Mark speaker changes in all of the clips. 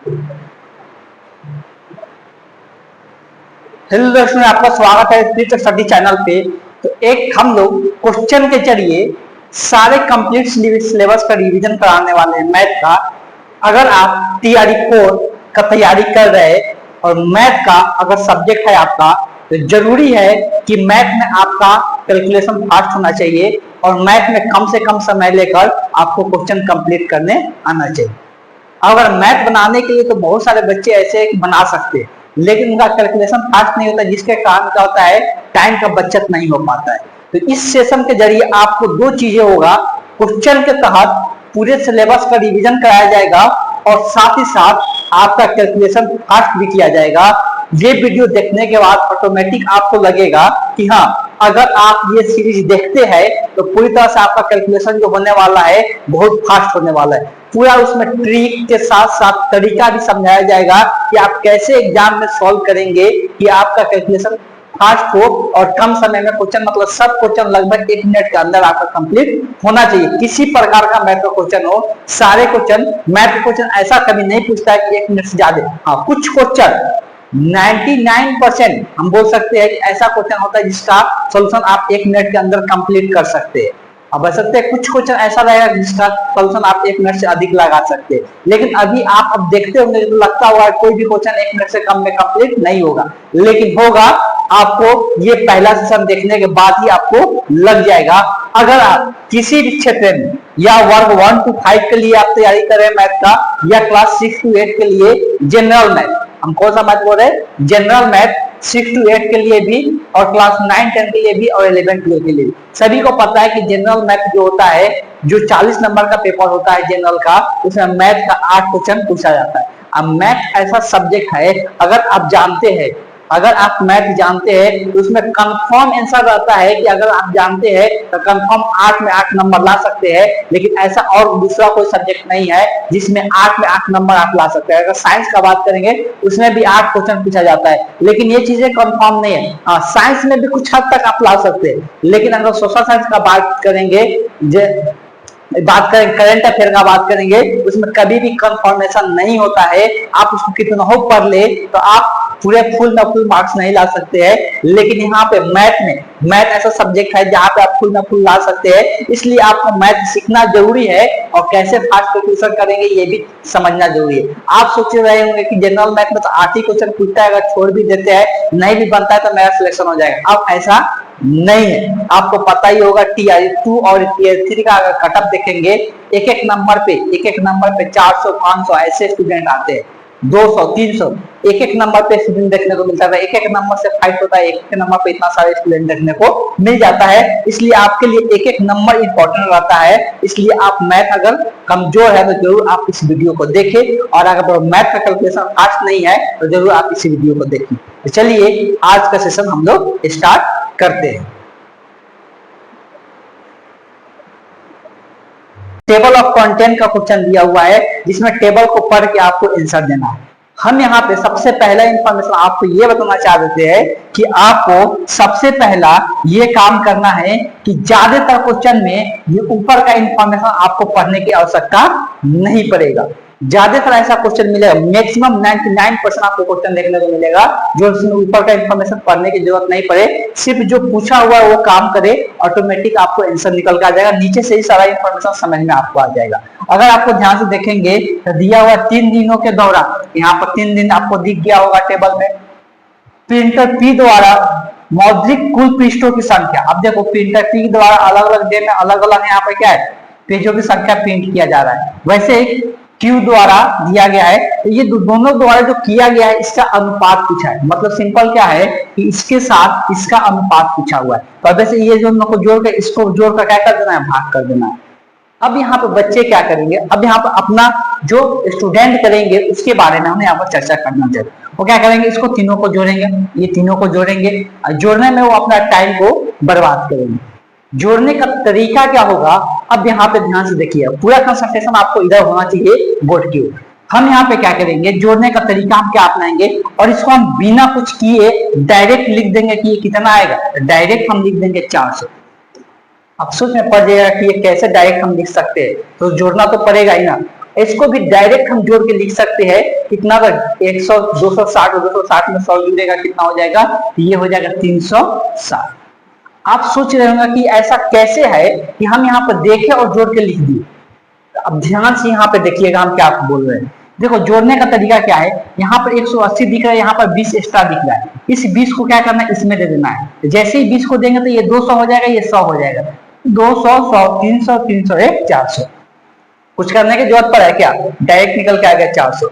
Speaker 1: Hello दोस्तों, आपका स्वागत है फ्री स्टडी चैनल पे। तो एक हम लोग क्वेश्चन के जरिए सारे कंप्लीट सिलेबस का रिवीजन कराने वाले हैं मैथ का। अगर आप टीआरई 4 का तैयारी कर रहे हैं और मैथ का अगर सब्जेक्ट है आपका, तो जरूरी है कि मैथ में आपका कैलकुलेशन फास्ट होना चाहिए और मैथ में कम से कम समय लेकर आपको क्वेश्चन कंप्लीट करने आना चाहिए। अगर मैथ बनाने के लिए तो बहुत सारे बच्चे ऐसे बना सकते हैं, लेकिन उनका कैलकुलेशन फास्ट नहीं होता, जिसके कारण क्या होता है, टाइम का बचत नहीं हो पाता है। तो इस सेशन के जरिए आपको दो चीजें होगा, क्वेश्चन के तहत पूरे सिलेबस का रिवीजन कराया जाएगा और साथ ही साथ आपका कैलकुलेशन फास्ट भी किया जाएगा। ये वीडियो देखने के बाद ऑटोमेटिक आपको लगेगा कि हाँ, अगर आप ये सीरीज देखते हैं तो पूरी तरह से आपका कैलकुलेशन जो होने वाला है बहुत फास्ट होने वाला है। पूरा उसमें ट्रिक के साथ साथ तरीका भी समझाया जाएगा कि आप कैसे एग्जाम में सॉल्व करेंगे कि आपका कैलकुलेशन फास्ट हो और कम समय में क्वेश्चन, मतलब सब क्वेश्चन लगभग 1 मिनट के अंदर आपका कंप्लीट होना चाहिए। किसी प्रकार का मैथ का क्वेश्चन हो, सारे क्वेश्चन, मैथ क्वेश्चन ऐसा कभी नहीं पूछता है कि 1 मिनट से ज्यादा। हाँ, कुछ क्वेश्चन 99% हम बोल सकते हैं कि ऐसा क्वेश्चन होता है जिसका सोल्यूशन आप 1 मिनट के अंदर कंप्लीट कर सकते हैं। अब बता सकते हैं कुछ क्वेश्चन ऐसा रहेगा जिसका सोल्यूशन आप 1 मिनट से अधिक लगा सकते हैं। लेकिन अभी आप अब देखते होंगे तो लगता होगा कोई भी क्वेश्चन 1 मिनट से कम में कंप्लीट नहीं होगा, लेकिन होगा। आपको ये पहला सेशन देखने के बाद ही आपको लग जाएगा। अगर आप किसी भी क्षेत्र में या वर्ग 1 to 5 के लिए आप तैयारी कर रहे हैं मैथ का, या क्लास 6 to 8 के लिए जनरल मैथ, हम कौन सा मैथ बोल रहे हैं, जनरल मैथ 6 to 8 के लिए भी और क्लास 9 10 के लिए भी और 11 12 के लिए भी, सभी को पता है कि जनरल मैथ जो होता है, जो 40 नंबर का पेपर होता है जनरल का, उसमें मैथ का 8 क्वेश्चन पूछा जाता है। अब मैथ ऐसा सब्जेक्ट है, अगर आप जानते हैं, अगर आप मैथ जानते हैं तो उसमें कंफर्म आंसर रहता है कि अगर आप जानते हैं तो कंफर्म 8 में 8 नंबर ला सकते हैं। लेकिन ऐसा और दूसरा कोई सब्जेक्ट नहीं है जिसमें 8 में 8 नंबर आप ला सकते हैं। अगर साइंस का बात करेंगे उसमें भी 8 क्वेश्चन पूछा जाता है, लेकिन ये चीजें कंफर्म नहीं है। हाँ, साइंस में भी कुछ हद तक आप ला सकते हैं, लेकिन अगर सोशल साइंस का बात करेंगे, करंट अफेयर का बात करेंगे, उसमें कभी भी कंफर्मेशन नहीं होता है। आप उसको कितना हो पढ़ ले तो आप पूरे फुल मार्क्स नहीं ला सकते हैं। लेकिन यहाँ पे मैथ ऐसा सब्जेक्ट है जहाँ पे आप फुल ला सकते हैं। इसलिए आपको मैथ सीखना जरूरी है और कैसे फास्ट कैलकुलेशन करेंगे ये भी समझना जरूरी है। आप सोच रहे होंगे कि जनरल मैथ में तो 8 ही क्वेश्चन पूछता है, अगर छोड़ भी देते हैं, नहीं भी बनता है तो मेरा सिलेक्शन हो जाएगा। अब ऐसा नहीं है। आपको पता ही होगा टीआरई 2 और टीआरई 3 का अगर कटअप देखेंगे, एक नंबर पे 400 500 ऐसे स्टूडेंट आते हैं, 200 300 एक नंबर पे स्टूडेंट देखने को मिलता है। एक नंबर से फाइट होता है, एक नंबर पे इतना सारे स्टूडेंट देखने को मिल जाता है। इसलिए आपके लिए एक नंबर इंपॉर्टेंट रहता है। इसलिए आप मैथ अगर कमजोर है तो जरूर आप इस वीडियो को देखें, और अगर मैथ का कैलकुलेशन फास्ट नहीं है तो जरूर आप इस वीडियो को देखें। तो चलिए आज का सेशन हम लोग स्टार्ट करते हैं। टेबल ऑफ कंटेंट का क्वेश्चन दिया हुआ है, जिसमें टेबल को पढ़ के आपको आंसर देना है। हम यहाँ पे सबसे पहला इंफॉर्मेशन आपको ये बताना चाह देते हैं कि आपको सबसे पहला ये काम करना है कि ज्यादातर क्वेश्चन में ये ऊपर का इंफॉर्मेशन आपको पढ़ने की आवश्यकता नहीं पड़ेगा। ज्यादातर ऐसा क्वेश्चन मिलेगा, मैक्सिमम 99% आपको क्वेश्चन देखने को मिलेगा जो इसमें ऊपर का इंफॉर्मेशन पढ़ने की जरूरत नहीं पड़े, सिर्फ जो पूछा हुआ है वो काम करे, ऑटोमेटिक आपको आंसर निकल के आ जाएगा। नीचे से ही सारा इंफॉर्मेशन समझ में आपको आ जाएगा। अगर आपको ध्यान से देखेंगे तो दिया हुआ 3 दिनों के दौरान, यहाँ पर 3 दिन आपको दिख गया होगा टेबल में, प्रिंटर पी द्वारा मौद्रिक कुल पृष्ठों की संख्या। अब देखो प्रिंटर पी द्वारा अलग अलग डे में अलग अलग यहाँ पे क्या है, पेजों की संख्या प्रिंट किया जा रहा है। वैसे क्यू द्वारा दिया गया है, तो ये दोनों द्वारा जो किया गया है इसका अनुपात पूछा है। मतलब सिंपल क्या है कि इसके साथ इसका अनुपात पूछा हुआ है, तो वैसे ये जो को जोड़ के इसको जोड़कर क्या कर देना है, भाग कर देना है। अब यहाँ पे बच्चे क्या करेंगे, अब यहाँ पे अपना जो स्टूडेंट करेंगे उसके बारे में हमें यहाँ पर चर्चा करना चाहिए। वो क्या करेंगे, इसको तीनों को जोड़ेंगे, ये तीनों को जोड़ेंगे, और जोड़ने में वो अपना टाइम को बर्बाद करेंगे। जोड़ने का तरीका क्या होगा, अब यहाँ पे ध्यान से देखिए, पूरा कंसंट्रेशन आपको इधर होना चाहिए बोर्ड की ओर। हम यहाँ पे क्या करेंगे, जोड़ने का तरीका हम क्या अपनाएंगे, और इसको हम बिना कुछ किए डायरेक्ट लिख देंगे कि ये कितना आएगा। डायरेक्ट हम लिख देंगे 400। अफसोस में पड़ जाएगा कि ये कैसे डायरेक्ट हम लिख सकते हैं, तो जोड़ना तो पड़ेगा ही ना। इसको भी डायरेक्ट हम जोड़ के लिख सकते हैं कितना, अगर 100 260 और 260 में 100 जुड़ेगा कितना हो जाएगा, ये हो जाएगा 360। आप सोच रहे होंगे कि ऐसा कैसे है कि हम यहाँ पर देखें और जोड़ के लिख दिए। अब ध्यान से यहाँ पे देखिएगा हम क्या बोल रहे हैं। देखो जोड़ने का तरीका क्या है, यहाँ पर 180 दिख रहा है, यहाँ पर 20 एक्स्ट्रा दिख रहा है, इस 20 को क्या करना है, इसमें दे देना है। जैसे ही 20 को देंगे तो ये 200 हो जाएगा, ये 100 हो जाएगा, 200 100 300 301 400। कुछ करने की जरूरत पड़ा है क्या, डायरेक्ट निकल के आ गया 400।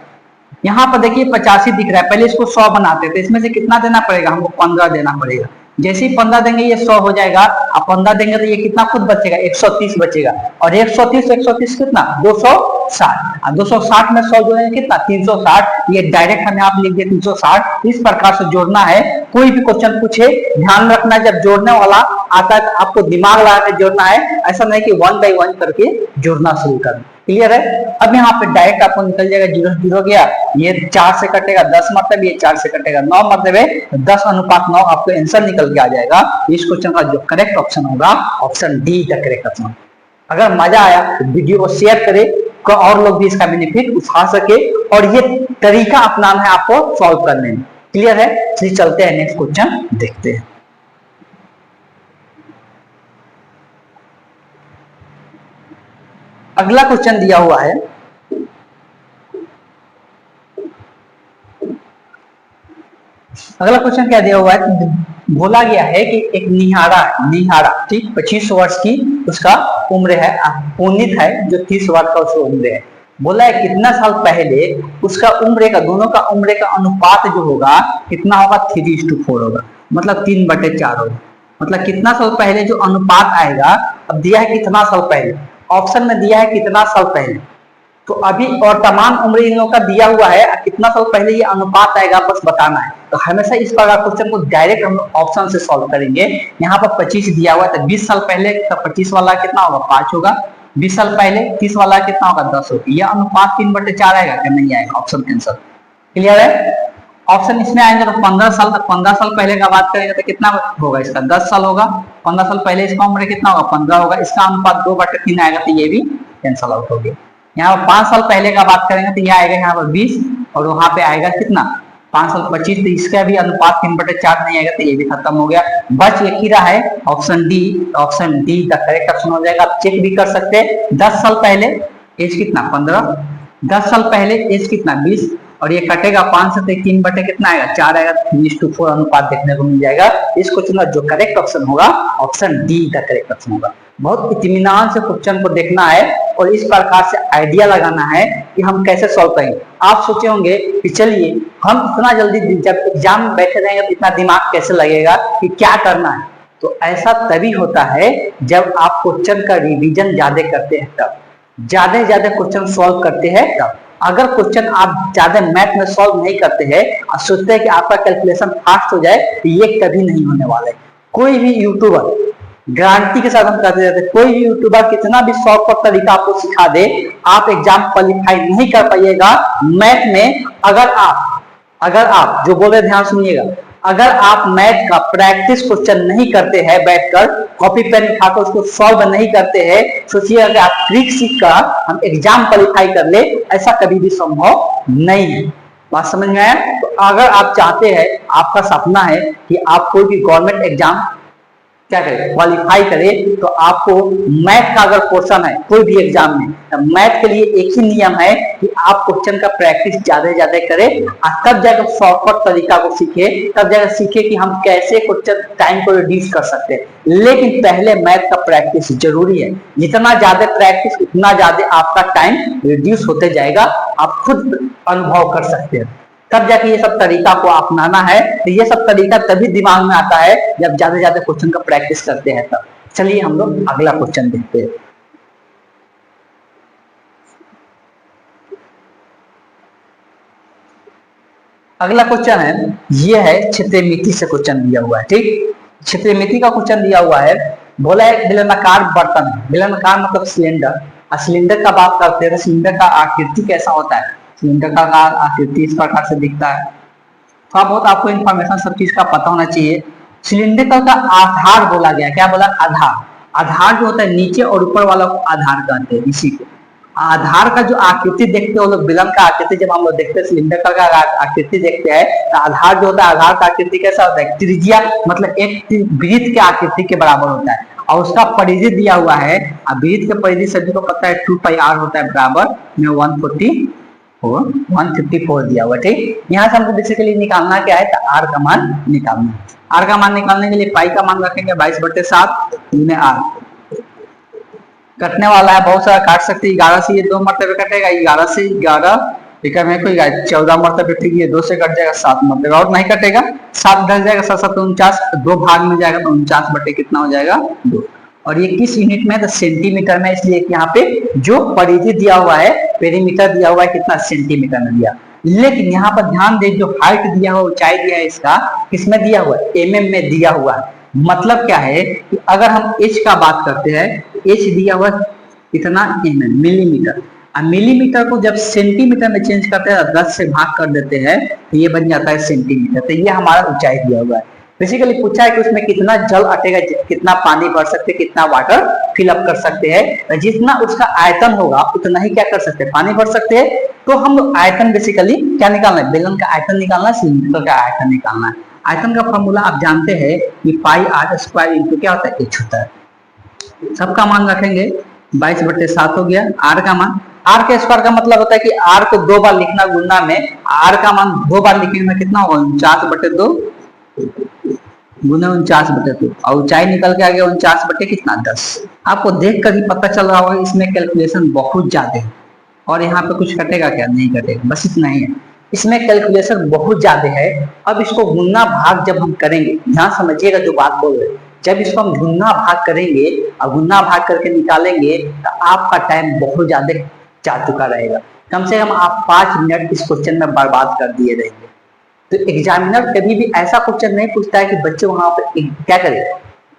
Speaker 1: यहाँ पर देखिए 85 दिख रहा है, पहले इसको 100 बनाते थे, इसमें से कितना देना पड़ेगा हमको, 15 देना पड़ेगा। जैसे ही 15 देंगे ये 100 हो जाएगा, अब 15 देंगे तो ये कितना खुद बचेगा, 130 बचेगा, और 130 कितना 260, 260 में 100 जोड़ेंगे कितना 360, ये डायरेक्ट हम यहाँ पे लिख दिए 360। इस प्रकार से जोड़ना है। कोई भी क्वेश्चन पूछे ध्यान रखना, जब जोड़ने वाला आता है तो आपको दिमाग लगा के जोड़ना है, ऐसा नहीं कि 1 बाय 1 करके जोड़ना शुरू करना। क्लियर है। अब यहाँ पे डायरेक्ट आपको निकल जाएगा 0 0 गया, ये 4 से कटेगा 10 मतलब, ये 4 से कटेगा 9 मतलब है 10:9 आपको आंसर निकल के आ जाएगा। इस क्वेश्चन का जो करेक्ट ऑप्शन होगा option D the correct option. अगर मजा आया तो वीडियो को शेयर करें और लोग भी इसका बेनिफिट उठा सके, और ये तरीका अपनाना है आपको सॉल्व करने में। क्लियर है। चलिए चलते हैं नेक्स्ट क्वेश्चन देखते हैं। अगला क्वेश्चन दिया हुआ है, अगला क्वेश्चन क्या दिया हुआ है, बोला गया है कि एक निहारा ठीक 25 वर्ष की उसका उम्र है, पुनीत है जो 30 वर्ष का उसका उम्र है। बोला है कितना साल पहले उसका उम्र का, दोनों का उम्र का अनुपात जो होगा कितना होगा, 3:4 होगा, मतलब 3/4 होगा। मतलब कितना साल पहले जो अनुपात आएगा, अब दिया है कितना साल पहले, ऑप्शन में दिया है कितना साल पहले, तो अभी वर्तमान उम्र इन लोगों का दिया हुआ है, कितना साल पहले ये अनुपात आएगा बस बताना है। तो हमेशा इस प्रकार क्वेश्चन को डायरेक्ट हम ऑप्शन से सॉल्व करेंगे। यहाँ पर 25 दिया हुआ है, तो 20 साल पहले का 25 वाला कितना होगा, 5 होगा। 20 साल पहले 30 वाला कितना होगा, 10 होगा। यह अनुपात 3/4 आएगा क्या, नहीं आएगा, ऑप्शन आंसर। क्लियर है। ऑप्शन इसमें आएंगे तो 15 साल तक, 15 साल पहले का बात करेंगे तो कितना होगा, इसका 10 साल होगा। 15 साल पहले इसका उम्र कितना होगा, 15 होगा। इसका अनुपात 2/3 आएगा, तो ये भी कैंसल आउट हो गया। यहाँ पर 5 साल पहले का बात करेंगे तो यह आएगा यहाँ पर 20, और वहां पे आएगा कितना 5 साल 25, तो इसका भी अनुपात 3/4 नहीं आएगा, तो ये भी खत्म हो गया। बच एक ही रहा है option D, option D the correct option हो जाएगा। आप चेक भी कर सकते हैं, 10 साल पहले एज कितना 15, 10 साल पहले एज कितना 20, और ये कटेगा 5 से 3 कितना आएगा 4 आएगा, 3:4 अनुपात देखने को मिल जाएगा। इस क्वेश्चन का जो करेक्ट ऑप्शन होगा option D the correct option होगा। बहुत इत्मीनान से क्वेश्चन को देखना है और इस प्रकार से आइडिया लगाना है कि हम कैसे सॉल्व करेंगे। आप सोचे होंगे कि चलिए हम इतना जल्दी, जब एग्जाम में बैठे रहेंगे तो इतना दिमाग कैसे लगेगा कि क्या करना है। तो ऐसा तभी होता है जब आप क्वेश्चन का रिवीजन ज्यादा करते हैं, तब ज्यादा क्वेश्चन सॉल्व करते हैं तब। अगर क्वेश्चन आप ज्यादा मैथ में सॉल्व नहीं करते हैं और सोचते हैं कि आपका कैलकुलेशन फास्ट हो जाए, तो ये कभी नहीं होने वाला है। कोई भी यूट्यूबर, गारंटी के साथ हम कहते रहते हैं, कोई भी यूट्यूबर कितना भी शॉर्टकट तरीका आपको सिखा दे, आप एग्जाम क्वालिफाई नहीं कर पाइएगा मैथ में। अगर आप जो बोल रहे ध्यान सुनिएगा, अगर आप मैथ का प्रैक्टिस क्वेश्चन नहीं करते हैं, बैठकर कॉपी पेन उठाकर उसको सॉल्व नहीं करते हैं, सोचिए अगर आप ट्रिक सीख कर हम एग्जाम क्वालिफाई कर ले, ऐसा कभी भी संभव नहीं है। बात समझ में आया। तो अगर आप चाहते हैं, आपका सपना है कि आप कोई भी गवर्नमेंट एग्जाम क्या करें, क्वालिफाई करे, तो आपको मैथ का अगर क्वेश्चन है कोई भी एग्जाम में, तो मैथ के लिए एक ही नियम है कि आप क्वेश्चन का प्रैक्टिस ज्यादा करें, तब जाकर शॉर्टकट तरीका को सीखे, तब जाकर सीखे कि हम कैसे क्वेश्चन टाइम को रिड्यूस कर सकते हैं। लेकिन पहले मैथ का प्रैक्टिस जरूरी है। जितना ज्यादा प्रैक्टिस उतना ज्यादा आपका टाइम रिड्यूस होते जाएगा, आप खुद अनुभव कर सकते हैं। तब जाके ये सब तरीका को अपनाना है। तो ये सब तरीका तभी दिमाग में आता है जब ज्यादा क्वेश्चन का प्रैक्टिस करते हैं तब। चलिए हम लोग अगला क्वेश्चन देखते हैं। अगला क्वेश्चन है, ये है क्षेत्रीय मिति से क्वेश्चन दिया हुआ है। ठीक, क्षेत्रीय मिति का क्वेश्चन दिया हुआ है। बोला है बेलनाकार बर्तन है, बेलनाकार मतलब सिलेंडर। सिलेंडर का बात करते हैं तो सिलेंडर का आकृति कैसा होता है, सिलेंडर का आकृति इस प्रकार से दिखता है। थोड़ा बहुत आपको इन्फॉर्मेशन सब चीज का पता होना चाहिए। सिलेंडर का आधार बोला गया, क्या बोला, आधार। आधार जो होता है नीचे और ऊपर वाला को आधार कहते हैं, इसी को। आधार का जो आकृति देखते हो लोग, विलन का आकृति जब हम लोग देखते हैं, सिलेंडर का आकृति देखते हैं, तो आधार जो होता है, आधार का आकृति कैसा होता है, त्रिज्या मतलब एक वृत्त के आकृति के बराबर होता है, और उसका परिधि दिया हुआ है। अब वृत्त का परिधि सभी को पता है 2πr होता है, बराबर में 154 दिया हुआ। ठीक, यहाँ से हमको बेसिकली निकालना क्या है, तो आर का मान निकालना। आर का मान निकालने के लिए पाई का मान रखेंगे 22/7 गुने आर। कटने वाला है, बहुत सारा काट सकते हैं। 11 से ये 2 मरतबे कटेगा, 11 से 11 कोई 14 मरतबे, ठीक है 2 से कट जाएगा 7 मरतबे, और नहीं कटेगा 7 ढल जाएगा, 7 7 49, 2 भाग में जाएगा तो 49 बटे कितना हो जाएगा 2। और ये किस यूनिट में, तो सेंटीमीटर में, इसलिए कि यहाँ पे जो परिधि दिया हुआ है, पेरीमीटर दिया हुआ है कितना, सेंटीमीटर में दिया। लेकिन यहाँ पर ध्यान दे, जो हाइट दिया हुआ, ऊंचाई दिया है, इसका किसमें दिया हुआ है, mm में दिया हुआ है। मतलब क्या है कि अगर हम h का बात करते हैं, h दिया हुआ इतना mm मिलीमीटर, और मिलीमीटर को जब सेंटीमीटर में चेंज करते हैं, 10 से भाग कर देते हैं, तो ये बन जाता है सेंटीमीटर। तो ये हमारा ऊंचाई दिया हुआ है। बेसिकली पूछा है कि उसमें कितना जल अटेगा, कितना पानी भर सकते हैं, कितना वाटर फिलअप कर सकते हैं। जितना उसका आयतन होगा उतना ही क्या कर सकते हैं, पानी भर सकते हैं। तो हम आयतन बेसिकली क्या निकालना है, बेलन का आयतन निकालना है, सिलेंडर का आयतन निकालना है। आयतन का फॉर्मूला आप जानते हैं कि πr² इंटू क्या होता है, h होता है। सबका मान रखेंगे 22/7 हो गया। आर का मान, आर के स्क्वायर का मतलब होता है कि आर को 2 बार लिखना गुणा में, आर का मान 2 बार लिखने में कितना होगा, 49/2 गुना 49/2, और ऊंचाई निकल के आ गया 49 बटे कितना 10। आपको देख कर ही पता चल रहा होगा इसमें कैलकुलेशन बहुत ज्यादा है, और यहाँ पे कुछ कटेगा क्या, नहीं कटेगा, बस इतना ही है। इसमें कैलकुलेशन बहुत ज्यादा है। अब इसको गुना भाग जब हम करेंगे, ध्यान समझिएगा जो बात बोल रहे हैं, जब इसको हम गुना भाग करेंगे और गुना भाग करके निकालेंगे, तो आपका टाइम बहुत ज्यादा जा चुका रहेगा। कम से कम आप 5 मिनट इस क्वेश्चन में बर्बाद कर दिए रहेंगे। तो एग्जामिनर कभी भी ऐसा क्वेश्चन नहीं पूछता है कि बच्चे वहां पर क्या करें,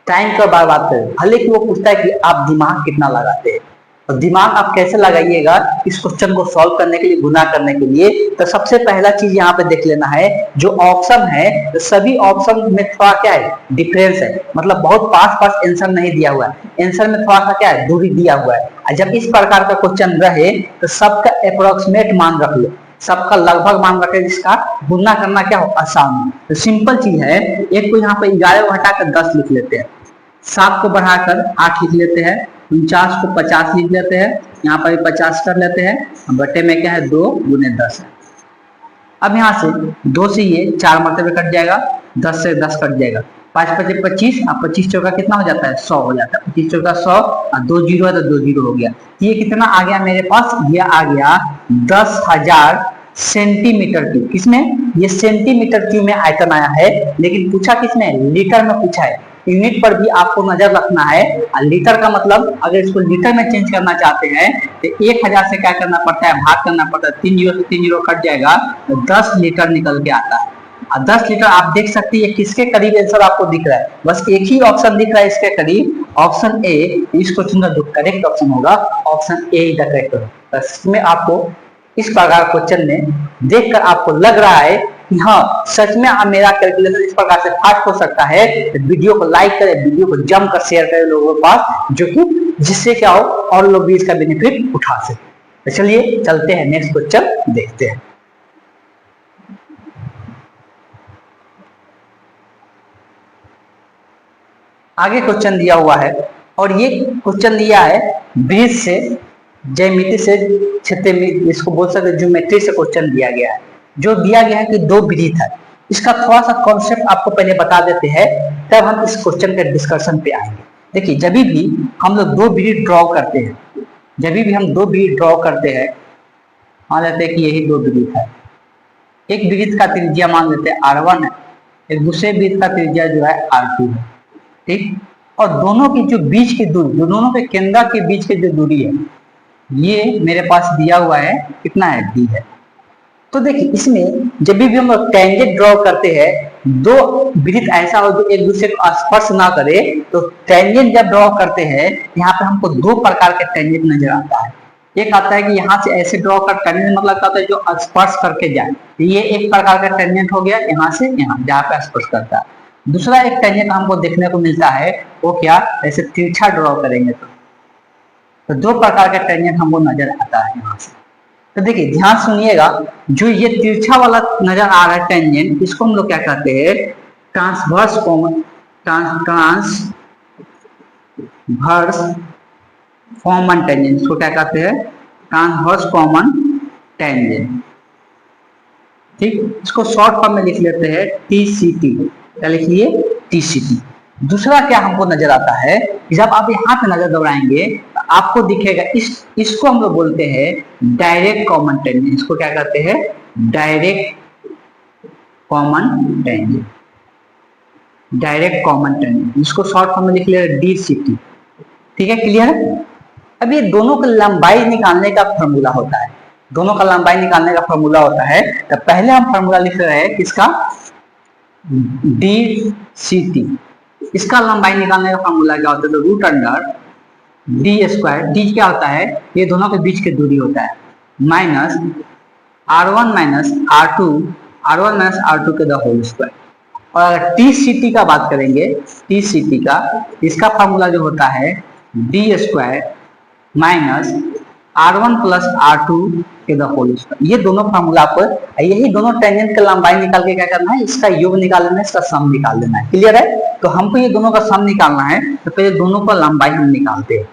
Speaker 1: टाइम का बर्बाद करें, भले कि वो पूछता है कि आप दिमाग कितना लगाते हैं। और दिमाग आप कैसे लगाइएगा इस क्वेश्चन को सॉल्व करने के लिए, गुना करने के लिए। तो सबसे पहला चीज यहाँ पे देख लेना है, जो ऑप्शन है, तो सभी ऑप्शन में थोड़ा क्या है, डिफरेंस है, मतलब बहुत पास पास आंसर नहीं दिया हुआ है, आंसर में थोड़ा सा क्या है, दूरी दिया हुआ है। और जब इस प्रकार का क्वेश्चन रहे तो सबका अप्रोक्सीमेट मान रख लो, सबका लगभग मान रखे, जिसका गुना करना क्या हो, आसान। तो सिंपल चीज है, एक को यहाँ पे 11 को हटाकर 10 लिख लेते हैं, 7 को बढ़ाकर 8 लिख लेते हैं, 49 को 50 लिख लेते हैं, यहाँ पर 50 कर लेते हैं, बटे में क्या है 2 गुने 10 है। अब यहाँ से 2 से ये 4 मरतबे कट जाएगा, 10 से 10 कट जाएगा, 5 5 25, अब 25 चौका कितना हो जाता है, 100 हो जाता है, 25 चौका 100, और 2 जीरो है तो 2 जीरो हो गया। ये कितना आ गया मेरे पास, ये आ गया 10,000 सेंटीमीटर क्यूब। किसमें, ये सेंटीमीटर क्यूब में आयतन आया है, लेकिन पूछा किसमें, लीटर में पूछा है। यूनिट पर भी आपको नजर रखना है। लीटर का मतलब अगर इसको लीटर में चेंज करना चाहते हैं तो 1000 से क्या करना पड़ता है, भाग करना पड़ता है, 3 जीरो से 3 जीरो कट जाएगा, तो 10 लीटर निकल के आता है। और 10 लीटर आप देख सकते हैं किसके करीब आंसर आपको दिख रहा है, बस एक ही ऑप्शन दिख रहा है इसके करीब, ऑप्शन ए। इस क्वेश्चन का जो करेक्ट ऑप्शन होगा, ऑप्शन ए द करेक्ट होगा। इसमें आपको इस प्रकार क्वेश्चन में देखकर आपको लग रहा है कि हाँ सच में अब मेरा कैलकुलेशन इस प्रकार से फास्ट हो सकता है, तो वीडियो को लाइक करें, वीडियो को जम कर शेयर करें लोगों के पास, जो कि जिससे क्या हो और लोग भी इसका बेनिफिट उठा सके। तो चलिए चलते हैं, नेक्स्ट क्वेश्चन देखते हैं। आगे क्वेश्चन दिया हुआ है, और ये क्वेश्चन दिया है ब्रिज से, ज्यामिति से, क्षेत्र में, इसको बोल सकते हैं ज्योमेट्री से क्वेश्चन दिया गया है। जो दिया गया है कि 2 वृत्त है, इसका थोड़ा सा कॉन्सेप्ट आपको पहले बता देते हैं, तब हम इस क्वेश्चन के डिस्कशन पे आएंगे। देखिए जब भी हम लोग 2 वृत्त ड्रॉ करते हैं, जब भी हम 2 वृत्त ड्रॉ करते हैं, मान लेते हैं कि यही 2 वृत्त है, एक वृत्त का त्रिज्या मान लेते हैं R1 है, एक दूसरे वृत्त का त्रिज्या जो है R2 है, ठीक। और दोनों की जो बीच की दूरी, दोनों के केंद्र के बीच की जो दूरी है, ये मेरे पास दिया हुआ है, कितना है, d है। तो देखिए इसमें जब भी हम लोग टेंजेंट ड्रॉ करते हैं, 2 वृत्त ऐसा हो जो एक दूसरे को स्पर्श ना करे, तो टेंजेंट जब ड्रॉ करते हैं, यहाँ पे हमको 2 प्रकार के टेंजेंट नजर आता है। एक आता है कि यहाँ से ऐसे ड्रॉ कर, टेंजेंट मतलब क्या होता है, जो स्पर्श करके जाए, ये एक प्रकार का टेंजेंट हो गया, यहाँ से यहाँ जहाँ पे स्पर्श करता है। दूसरा एक टेंजेंट हमको देखने को मिलता है, वो क्या, ऐसे तिरछा ड्रॉ करेंगे तो तो दो प्रकार का टेंजेंट हमको नजर आता है यहाँ से। तो देखिए ध्यान सुनिएगा, जो ये तिरछा वाला नजर आ रहा है टेंजेंट, इसको हम लोग क्या कहते हैं, ट्रांसवर्स कॉमन टेंजेंट। इसको क्या कहते हैं, ट्रांसवर्स कॉमन टेंजेंट। ठीक, इसको शॉर्ट फॉर्म में लिख लेते हैं TCT। क्या लिख लिए, TCT। दूसरा क्या हमको नजर आता है कि जब आप यहाँ पे नजर दौड़ाएंगे तो आपको दिखेगा, इसको हम लोग बोलते हैं डायरेक्ट कॉमन टेंजेंट। इसको क्या कहते हैं, direct common tangent. Direct common tangent, इसको शॉर्ट फॉर्म में लिख लिया DCT। ठीक है, क्लियर है। अब ये दोनों की लंबाई निकालने का फॉर्मूला होता है, दोनों का लंबाई निकालने का फॉर्मूला होता है। तो पहले हम फॉर्मूला लिख रहे हैं किसका, DCT। इसका लंबाई निकालने का फॉर्मूला क्या होता है, तो रूट अंडर D²। डी क्या होता है, ये दोनों के बीच की दूरी होता है, माइनस R1 माइनस R2 के द होल स्क्वायर। और अगर TCT का बात करेंगे, TCT का, इसका फॉर्मूला जो होता है D² minus R1 plus R2 के द होल स्क्वायर। ये दोनों फार्मूला पर, यही दोनों टेंजेंट का लंबाई निकाल के क्या करना है, इसका योग निकाल लेना है, इसका सम निकाल लेना है। क्लियर है। तो हमको ये दोनों का सम निकालना है, तो पहले दोनों का लंबाई हम निकालते हैं।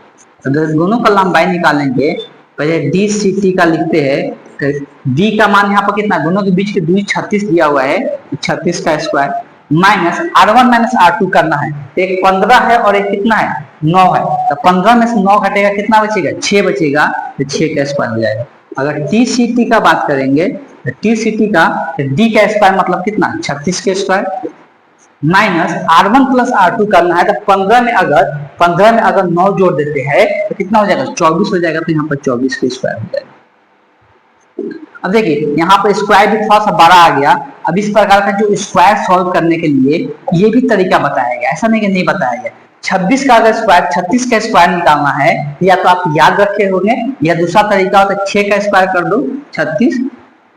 Speaker 1: तो दोनों का लंबाई निकालेंगे, पहले DCT का लिखते हैं। तो D का मान यहाँ पर कितना, दोनों के बीच की दूरी 36 दिया हुआ है, 36 का square minus R1 minus R2 करना है। तो एक 15 है और एक कितना है, 9 है। तो 15 में से 9 घटेगा, कितना बचेगा, 6 बचेगा। तो 6 का स्क्वायर हो जाएगा। अगर TCT का बात करेंगे, तो TCT का D का स्क्वायर मतलब कितना, 36 के square minus R1 plus R2 करना है। तो 15 में अगर 9 जोड़ देते हैं तो कितना हो जाएगा, 24 हो जाएगा। तो यहाँ पर 24 के स्क्वायर हो जाएगा। अब देखिए यहाँ पर स्क्वायर भी थोड़ा सा बड़ा आ गया। अब इस प्रकार का जो स्क्वायर सॉल्व करने के लिए ये भी तरीका बताया गया, ऐसा नहीं कि नहीं बताया गया। 26 का अगर स्क्वायर, 36 का स्क्वायर निकालना है, या तो आप याद रखे होंगे, या दूसरा तरीका होता है 6 का स्क्वायर कर दो 36,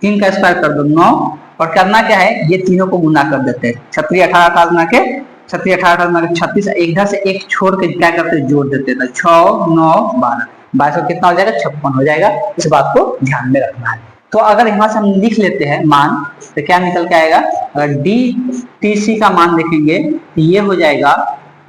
Speaker 1: 3 का स्क्वायर कर दो 9, और करना क्या है, ये तीनों को गुना कर देते हैं। 36 18 गुना के 36, एक इधर से एक छोड़ के क्या करते हैं, जोड़ देते हैं। 6 9 12, 22 कितना हो जाएगा, 56 हो जाएगा। इस बात को ध्यान में रखना है। तो अगर यहाँ से हम लिख लेते हैं मान, तो क्या निकल के आएगा, अगर DTC का मान देखेंगे तो ये हो जाएगा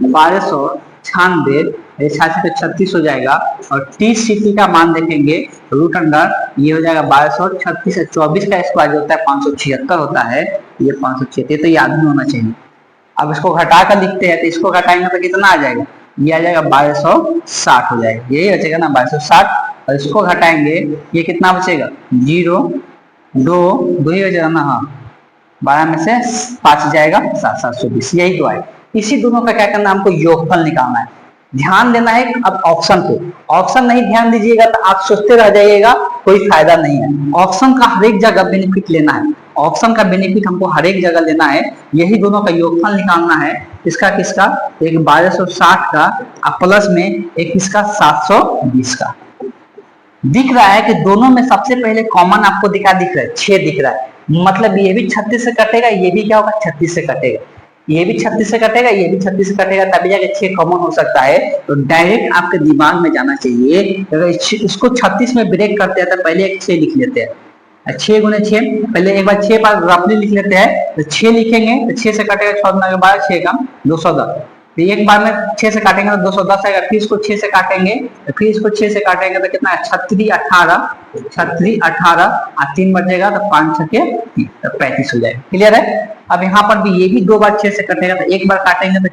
Speaker 1: 1296, 36 हो जाएगा। और TCT का मान देखेंगे रूट अंडर, ये हो जाएगा 1236, 24 का स्क्वायर जो होता है 576 होता है, ये 576, तो याद नहीं होना चाहिए। अब इसको घटा कर लिखते हैं, तो इसको घटाएंगे तो कितना आ जाएगा, ये आ जाएगा 1260 हो जाएगा, यही बचेगा ना 1260। और इसको घटाएंगे, ये कितना बचेगा, 0 2 ही बचेगा ना, हाँ 12 में से 5 जाएगा 720, यही तो है। इसी दोनों का क्या करना है, हमको योगफल निकालना है। ध्यान देना है अब ऑप्शन पे, ऑप्शन नहीं ध्यान दीजिएगा तो आप सोचते रह जाइएगा, कोई फायदा नहीं है। ऑप्शन का हर एक जगह बेनिफिट लेना है, ऑप्शन का बेनिफिट हमको हर एक जगह लेना है। यही दोनों का योगफल निकालना है, इसका किसका, एक 1260 का प्लस में एक किसका 720 का। दिख रहा है कि दोनों में सबसे पहले कॉमन आपको दिख रहा है, 6 दिख रहा है, मतलब ये भी 36 से कटेगा, ये भी क्या होगा 36 से कटेगा, ये भी 36 से कटेगा, ये भी 36 से कटेगा, तभी जाके 6 कॉमन हो सकता है। तो डायरेक्ट आपके दिमाग में जाना चाहिए, अगर इसको 36 में ब्रेक करते हैं तो पहले एक 6 लिख लेते हैं, 6 गुने 6, पहले एक बार 6 बार रफली लिख लेते हैं। तो 6 लिखेंगे तो 6 से कटेगा 6 के बाद 6 का 210, तो एक बार में 6 से काटेंगे तो 210 आएगा। फिर इसको 6 से काटेंगे, तो फिर इसको 6 से काटेंगे तो कितना है, 36 18 और 3 बचेगा, तो 5 6 के तो 35 हो जाएगा। क्लियर है। अब यहाँ पर भी ये भी 2 बार 6 से कटेगा, तो एक बार काटेंगे तो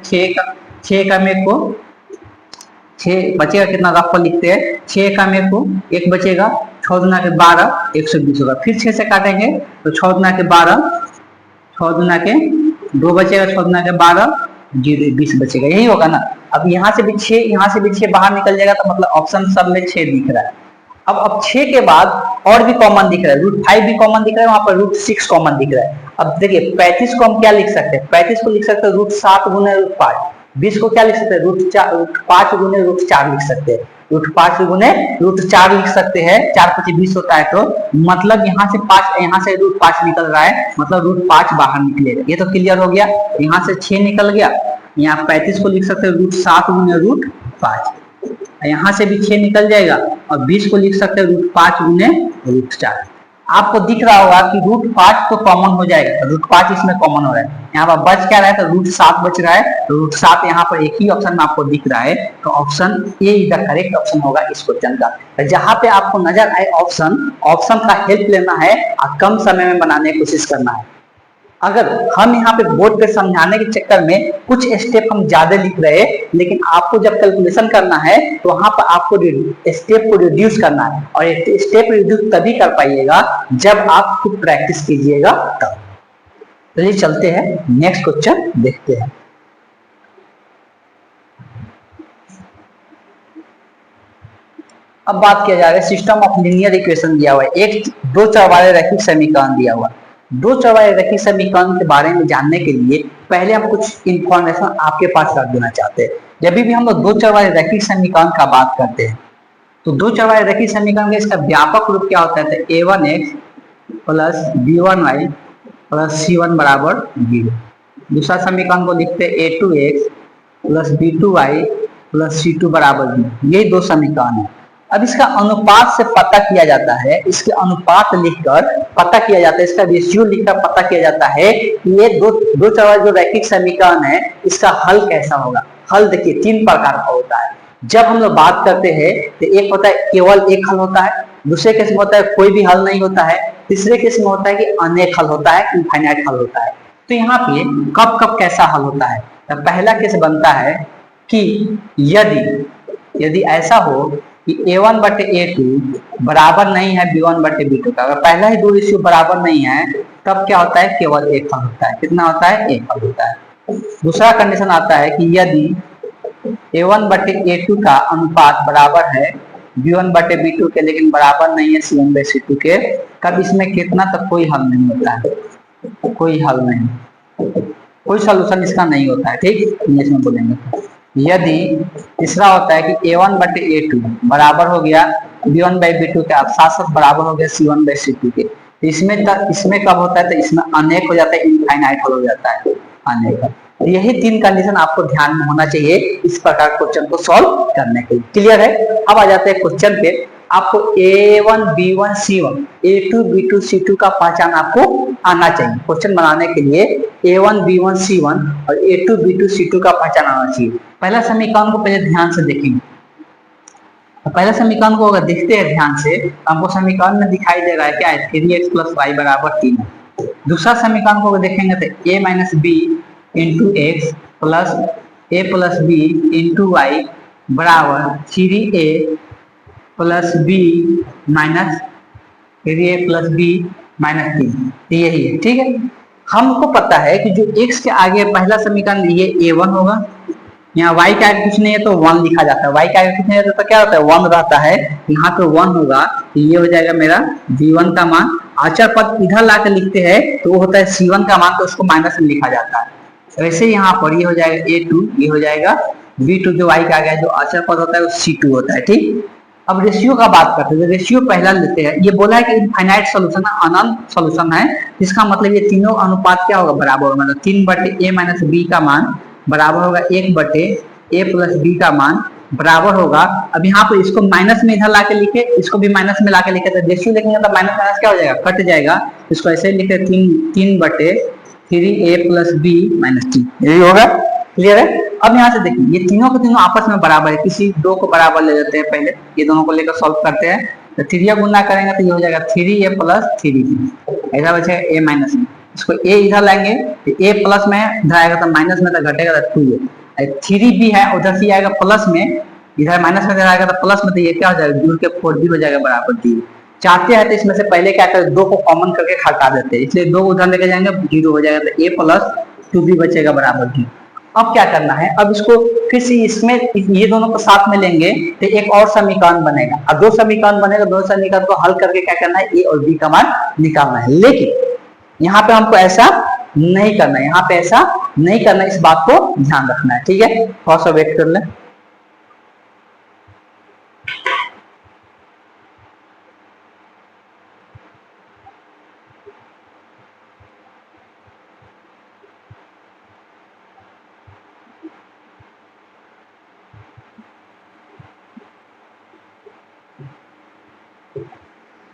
Speaker 1: 6 का मेरे को 6 बचेगा, कितना रफ पर लिखते हैं, 6 का मेरे को 1 बचेगा, 6 गुना के 12 120 होगा। फिर 6 से काटेंगे तो 6 गुना के 12, 6 गुना के 2 बचेगा, 6 गुना के 12 20 बचेगा, यही होगा ना। अब यहाँ से भी 6, यहाँ से भी 6 बाहर निकल जाएगा, तो मतलब ऑप्शन सब में 6 दिख रहा है। अब 6 के बाद और भी कॉमन दिख रहा है, √5 भी कॉमन दिख रहा है, वहां पर √6 कॉमन दिख रहा है। अब देखिए 35 को हम क्या लिख सकते हैं, 35 को लिख सकते हैं √7 गुने √5, 20 को क्या लिख सकते हैं, √5 गुने √4 लिख सकते हैं, √5 गुने √4 लिख सकते हैं, 4 5 20 होता है। तो मतलब यहाँ से 5, यहाँ से √5 निकल रहा है, मतलब √5 बाहर निकलेगा। ये तो क्लियर हो गया। यहाँ से 6 निकल गया, यहाँ 35 को लिख सकते हैं √7 गुने √5, यहाँ से भी 6 निकल जाएगा और 20 को लिख सकते हैं √5 गुने √4। आपको दिख रहा होगा कि √5 तो कॉमन हो जाएगा, √5 इसमें कॉमन हो रहा है, यहाँ पर बच क्या रहा है तो √7 बच रहा है, तो √7 यहाँ पर एक ही ऑप्शन में आपको दिख रहा है, तो option A is the correct option होगा इस क्वेश्चन का। जहां पे आपको नजर आए ऑप्शन, ऑप्शन का हेल्प लेना है और कम समय में बनाने की कोशिश करना है। अगर हम यहाँ पे बोर्ड पे समझाने के चक्कर में कुछ स्टेप हम ज्यादा लिख रहे हैं, लेकिन आपको जब कैलकुलेशन करना है तो वहां पर आपको स्टेप को रिड्यूस करना है, और स्टेप रिड्यूस तभी कर पाइएगा जब आप खुद प्रैक्टिस कीजिएगा तब। चलिए चलते हैं नेक्स्ट क्वेश्चन देखते हैं। अब बात किया जा रहा है सिस्टम ऑफ लीनियर इक्वेशन दिया हुआ है, एक दो चर वाले रैखिक समीकरण दिया हुआ है। दो चर वाले रैखिक समीकरण के बारे में जानने के लिए पहले हम कुछ इंफॉर्मेशन आपके पास रख देना चाहते हैं। जब भी हम लोग दो चर वाले रैखिक समीकरण का बात करते हैं तो दो चर वाले रैखिक समीकरण का इसका व्यापक रूप क्या होता है, तो a1x plus b1y plus c1 बराबर 0। दूसरा समीकरण को लिखते हैं a2x plus b2y plus c2 बराबर 0। यही दो समीकरण है। अब इसका अनुपात से पता किया जाता है, इसके अनुपात लिखकर पता किया जाता है, इसका रेशियो लिखकर पता किया जाता है कि ये दो चर वाले जो रैखिक समीकरण है इसका हल कैसा होगा। हल देखिए तीन प्रकार का होता है। जब हम लोग बात करते हैं तो एक होता है केवल एक हल होता है, दूसरे केस में होता है कोई भी हल नहीं होता है, तीसरे केस में होता है कि अनेक हल होता है, इनफाइनाइट हल होता है। तो यहाँ पे कब कब कैसा हल होता है, तो पहला केस बनता है कि यदि यदि ऐसा हो कि a1 बटे a2 बराबर नहीं है b1 बटे b2 का, अगर पहला ही दो रेशियो बराबर नहीं है तब क्या होता है, केवल एक हल होता है। कितना होता है, एक हल होता है। दूसरा कंडीशन आता है कि यदि a1 बटे a2 का अनुपात बराबर है b1 बटे b2 के लेकिन बराबर नहीं है c1 बटे c2 के, तब इसमें कितना तक कोई हल नहीं होता है, कोई हल नहीं, कोई सोल्यूशन इसका नहीं होता है। ठीक, इंग्लिश में बोलेंगे। यदि तीसरा होता है कि a1 बटे a2 बराबर हो गया b1 बाई b2 के, साथ साथ बराबर हो गया c1 बाई c2 के, इसमें कब होता है, तो इसमें अनेक हो जाता है, इनफाइनाइट हो जाता है अनेक। तो यही तीन कंडीशन आपको ध्यान में होना चाहिए इस प्रकार क्वेश्चन को सॉल्व करने के लिए। क्लियर है। अब आ जाते हैं क्वेश्चन पे। आपको a1 b1 c1 a2 b2 c2 का पहचान आपको आना चाहिए। क्वेश्चन बनाने के लिए a1 b1 c1 और a2 b2 c2 का पहचान आना चाहिए। पहला समीकरण को पहले ध्यान से देखेंगे, तो पहला समीकरण को अगर देखते हैं ध्यान से, हमको समीकरण में दिखाई दे रहा है क्या है, 3x प्लस वाई बराबर 3 है। दूसरा समीकरण को देखेंगे तो a minus b into x plus b into y बराबर 3a plus b minus 3a plus b minus 3, यही है। ठीक है, हमको पता है कि जो x के आगे पहला समीकरण ये a1 होगा, यहाँ y का आगे कुछ नहीं है तो 1 लिखा जाता है, y का आगे कुछ नहीं रहता तो क्या होता है 1 रहता है, यहाँ पे 1 होगा तो ये हो जाएगा मेरा b1 का मान। आचर पद इधर ला के लिखते हैं तो वो होता है c1 का मान, तो उसको माइनस में लिखा जाता है। वैसे यहाँ पर ये हो जाएगा a2, ये हो जाएगा b2, जो y का आगे जो आचर पद होता है वो c2 होता है। ठीक, अब रेशियो का बात करते हैं, रेशियो पहला लेते हैं। ये बोला है कि इनफाइनाइट सोल्यूशन है, अनंत सोल्यूशन है, इसका मतलब ये तीनों अनुपात क्या होगा, बराबर होगा। मतलब 3 बटे a माइनस बी का मान बराबर होगा 1 बटे a प्लस बी का मान बराबर होगा। अब यहाँ पर इसको माइनस में इधर लाके लिखे, इसको भी माइनस में लाके लिखे, तो रेशियो लिखेंगे तो माइनस माइनस क्या हो जाएगा, कट जाएगा। इसको ऐसे ही लिखे 3 बटे 3a प्लस बी माइनस 3, यही होगा। क्लियर है। अब यहाँ से देखिए ये तीनों के तीनों आपस में बराबर है, किसी दो को बराबर ले लेते हैं, पहले ये दोनों को लेकर सॉल्व करते हैं। तो 3a गुना करेंगे तो ये हो जाएगा 3a प्लस 3b, ऐसा बचेगा a माइनस में। इसको a इधर लाएंगे तो a प्लस में इधर आएगा तो माइनस में, तो घटेगा तो 2a। 3b है उधर से आएगा प्लस में, इधर माइनस में आएगा तो प्लस में, तो ये क्या हो जाएगा जुड़ के 4b हो जाएगा बराबर 0। चाहते हैं तो इसमें से पहले क्या करें, दो को कॉमन करके हटा देते हैं, इसलिए दो उधर लेके जाएंगे 0 हो जाएगा, तो a प्लस 2b बचेगा बराबर 0। अब क्या करना है, अब इसको फिर से इसमें ये दोनों को साथ में लेंगे तो एक और समीकरण बनेगा। अब दो समीकरण बनेगा, दो समीकरण को हल करके क्या करना है, ए और बी का मान निकालना है। लेकिन यहाँ पे हमको ऐसा नहीं करना है, यहाँ पे ऐसा नहीं करना है, इस बात को ध्यान रखना है। ठीक है, थोड़ा सा वेट कर लें।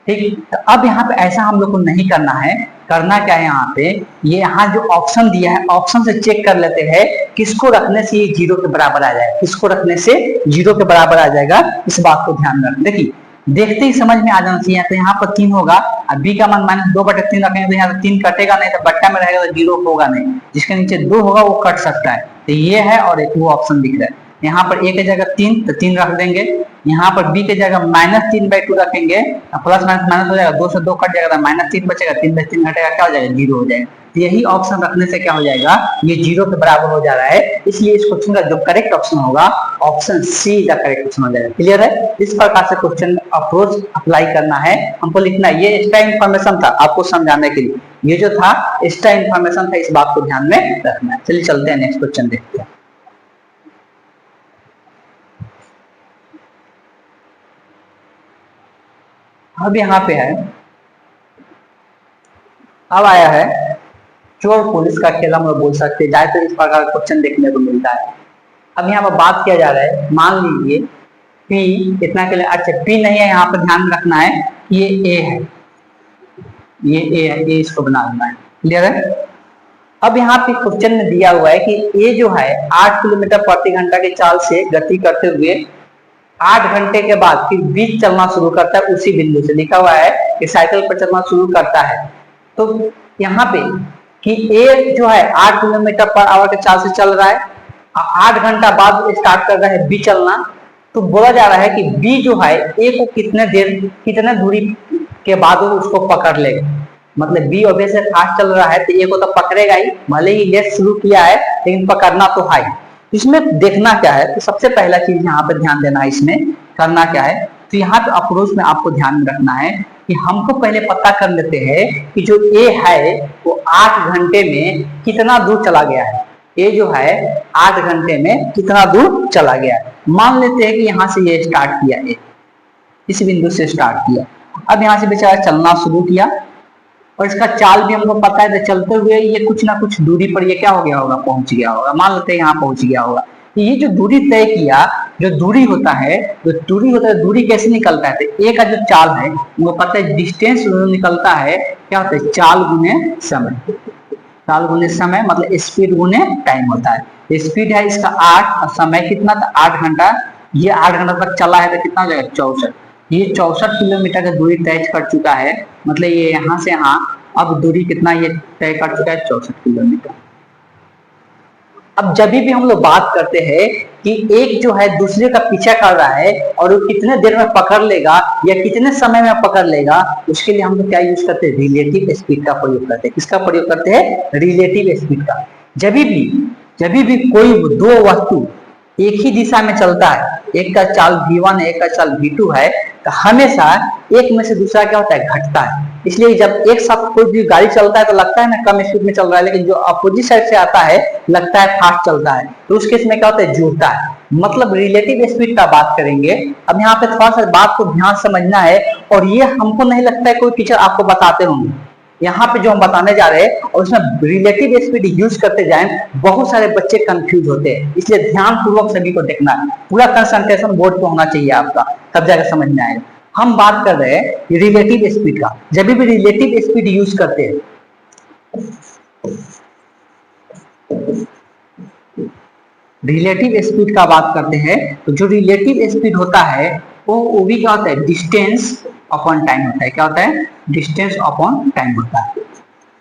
Speaker 1: ठीक। तो अब यहाँ पे ऐसा हम लोग को नहीं करना है। करना क्या है यहाँ पे, ये यहाँ जो ऑप्शन दिया है, ऑप्शन से चेक कर लेते हैं किसको रखने से ये 0 के बराबर आ जाएगा, किसको रखने से 0 के बराबर आ जाएगा, इस बात को ध्यान रखें। देखिए देखते ही समझ में आ जाना चाहिए। तो यहाँ पर 3 होगा, अब बी का मान -2/3 रखेंगे तो यहाँ 3 कटेगा नहीं, तो बट्टा में रहेगा तो 0 होगा नहीं, जिसके नीचे 2 होगा वो कट सकता है। तो ये है और एक वो ऑप्शन दिख रहा है। यहाँ पर ए की जगह 3 तो 3 रख देंगे, यहाँ पर बी की जगह -3/2 रखेंगे, प्लस माइनस हो जाएगा, 2 से 2 कट जाएगा, -3 बचेगा, 3/3 घटेगा, क्या हो जाएगा 0 हो जाएगा। तो यही ऑप्शन रखने से क्या हो जाएगा, ये 0 के बराबर हो जा रहा है। इसलिए इस क्वेश्चन का जो करेक्ट ऑप्शन होगा ऑप्शन सी का करेक्ट ऑप्शन हो जाएगा। क्लियर है। इस प्रकार से क्वेश्चन अप्रोच अप्लाई करना है हमको, लिखना है। ये एक्स्ट्रा इन्फॉर्मेशन था आपको समझाने के लिए, ये जो था एक्स्ट्रा इन्फॉर्मेशन था, इस बात को ध्यान में रखना है। चलिए चलते हैं नेक्स्ट क्वेश्चन देखते हैं। अब यहाँ पे है, अब आया है चोर पुलिस का खेल, हम लोग बोल सकते हैं, ज्यादातर इस प्रकार का क्वेश्चन देखने को मिलता है। अब यहाँ पर बात किया जा रहा है, मान लीजिए P इतना के लिए, अच्छा P नहीं है, यहाँ पर ध्यान रखना है ये A है, ये A है, A इसको बना देना है। क्लियर है। अब यहाँ पे क्वेश्चन में दिया हुआ है कि A जो है 8 किलोमीटर प्रति घंटा की चाल से गति करते हुए 8 घंटे के बाद फिर बीच चलना शुरू करता है, उसी बिंदु से लिखा हुआ है कि साइकिल पर चलना शुरू करता है। तो यहाँ पे कि ए जो है 8 किलोमीटर पर आवर के चाल से चल रहा है, 8 घंटा बाद स्टार्ट कर रहा है बी चलना, तो बोला जा रहा है कि बी जो है ए को कितने दूरी के बाद वो उसको पकड़ लेगा। मतलब बी ऑब्वियसली फास्ट चल रहा है तो ए को तो पकड़ेगा ही, भले ही लेट शुरू किया है लेकिन पकड़ना तो है। इसमें देखना क्या है, तो सबसे पहला चीज यहाँ पे ध्यान देना है, इसमें करना क्या है, तो यहाँ पे अप्रोच में आपको ध्यान रखना है कि हमको पहले पता कर लेते हैं कि जो ए है वो 8 घंटे में कितना दूर चला गया है। ए जो है 8 घंटे में कितना दूर चला गया है। मान लेते हैं कि यहाँ से ये स्टार्ट किया, ए इस बिंदु से स्टार्ट किया, अब यहाँ से बेचारा चलना शुरू किया और इसका चाल भी हमको पता है, तो चलते हुए ये कुछ ना कुछ दूरी पर ये क्या हो गया होगा, पहुंच गया होगा। मान लेते हैं यहाँ पहुंच गया होगा। तो ये जो दूरी तय किया, जो दूरी होता है, दूरी कैसे निकलता है, तो ए का जो चाल है वो पता है, डिस्टेंस निकलता है क्या होता है, चाल गुने समय। चाल गुने समय मतलब स्पीड गुने टाइम होता है। स्पीड है इसका 8 और समय कितना था 8 घंटा, ये 8 घंटा तक चला है तो कितना हो जाएगा 64। ये 64 किलोमीटर की दूरी तय कर चुका है, मतलब ये यहाँ से यहाँ अब दूरी कितना ये तय कर चुका है 64 किलोमीटर। अब जब भी हम लोग बात करते हैं कि एक जो है दूसरे का पीछा कर रहा है और वो कितने देर में पकड़ लेगा या कितने समय में पकड़ लेगा, उसके लिए हम लोग क्या यूज करते हैं, रिलेटिव स्पीड का प्रयोग करते हैं। किसका प्रयोग करते हैं, रिलेटिव स्पीड का। जब भी कोई दो वस्तु एक ही दिशा में चलता है, एक का चाल v1 है एक का चाल v2 है, तो हमेशा एक में से दूसरा क्या होता है, घटता है। इसलिए जब एक साथ कोई भी गाड़ी चलता है तो लगता है ना कम स्पीड में चल रहा है, लेकिन जो अपोजिट साइड से आता है लगता है फास्ट चलता है, तो उस केस में क्या होता है, जुड़ता है। मतलब रिलेटिव स्पीड का बात करेंगे। अब यहाँ पे थोड़ा सा बात को ध्यान समझना है, और ये हमको नहीं लगता है कोई टीचर आपको बताते होंगे। यहाँ पे जो हम बताने जा रहे हैं और उसमें रिलेटिव स्पीड यूज करते जाएं, बहुत सारे बच्चे कंफ्यूज होते हैं। इसलिए ध्यान पूर्वक सभी को देखना है, पूरा कंसंट्रेशन बोर्ड पे होना चाहिए आपका, तब जाकर समझ में आएगा। हम बात कर रहे हैं रिलेटिव स्पीड का। जब भी रिलेटिव स्पीड यूज करते हैं, रिलेटिव स्पीड का बात करते हैं, तो जो रिलेटिव स्पीड होता है वो भी क्या होता है, डिस्टेंस अपॉन टाइम होता है। क्या होता है, डिस्टेंस अपॉन टाइम होता है।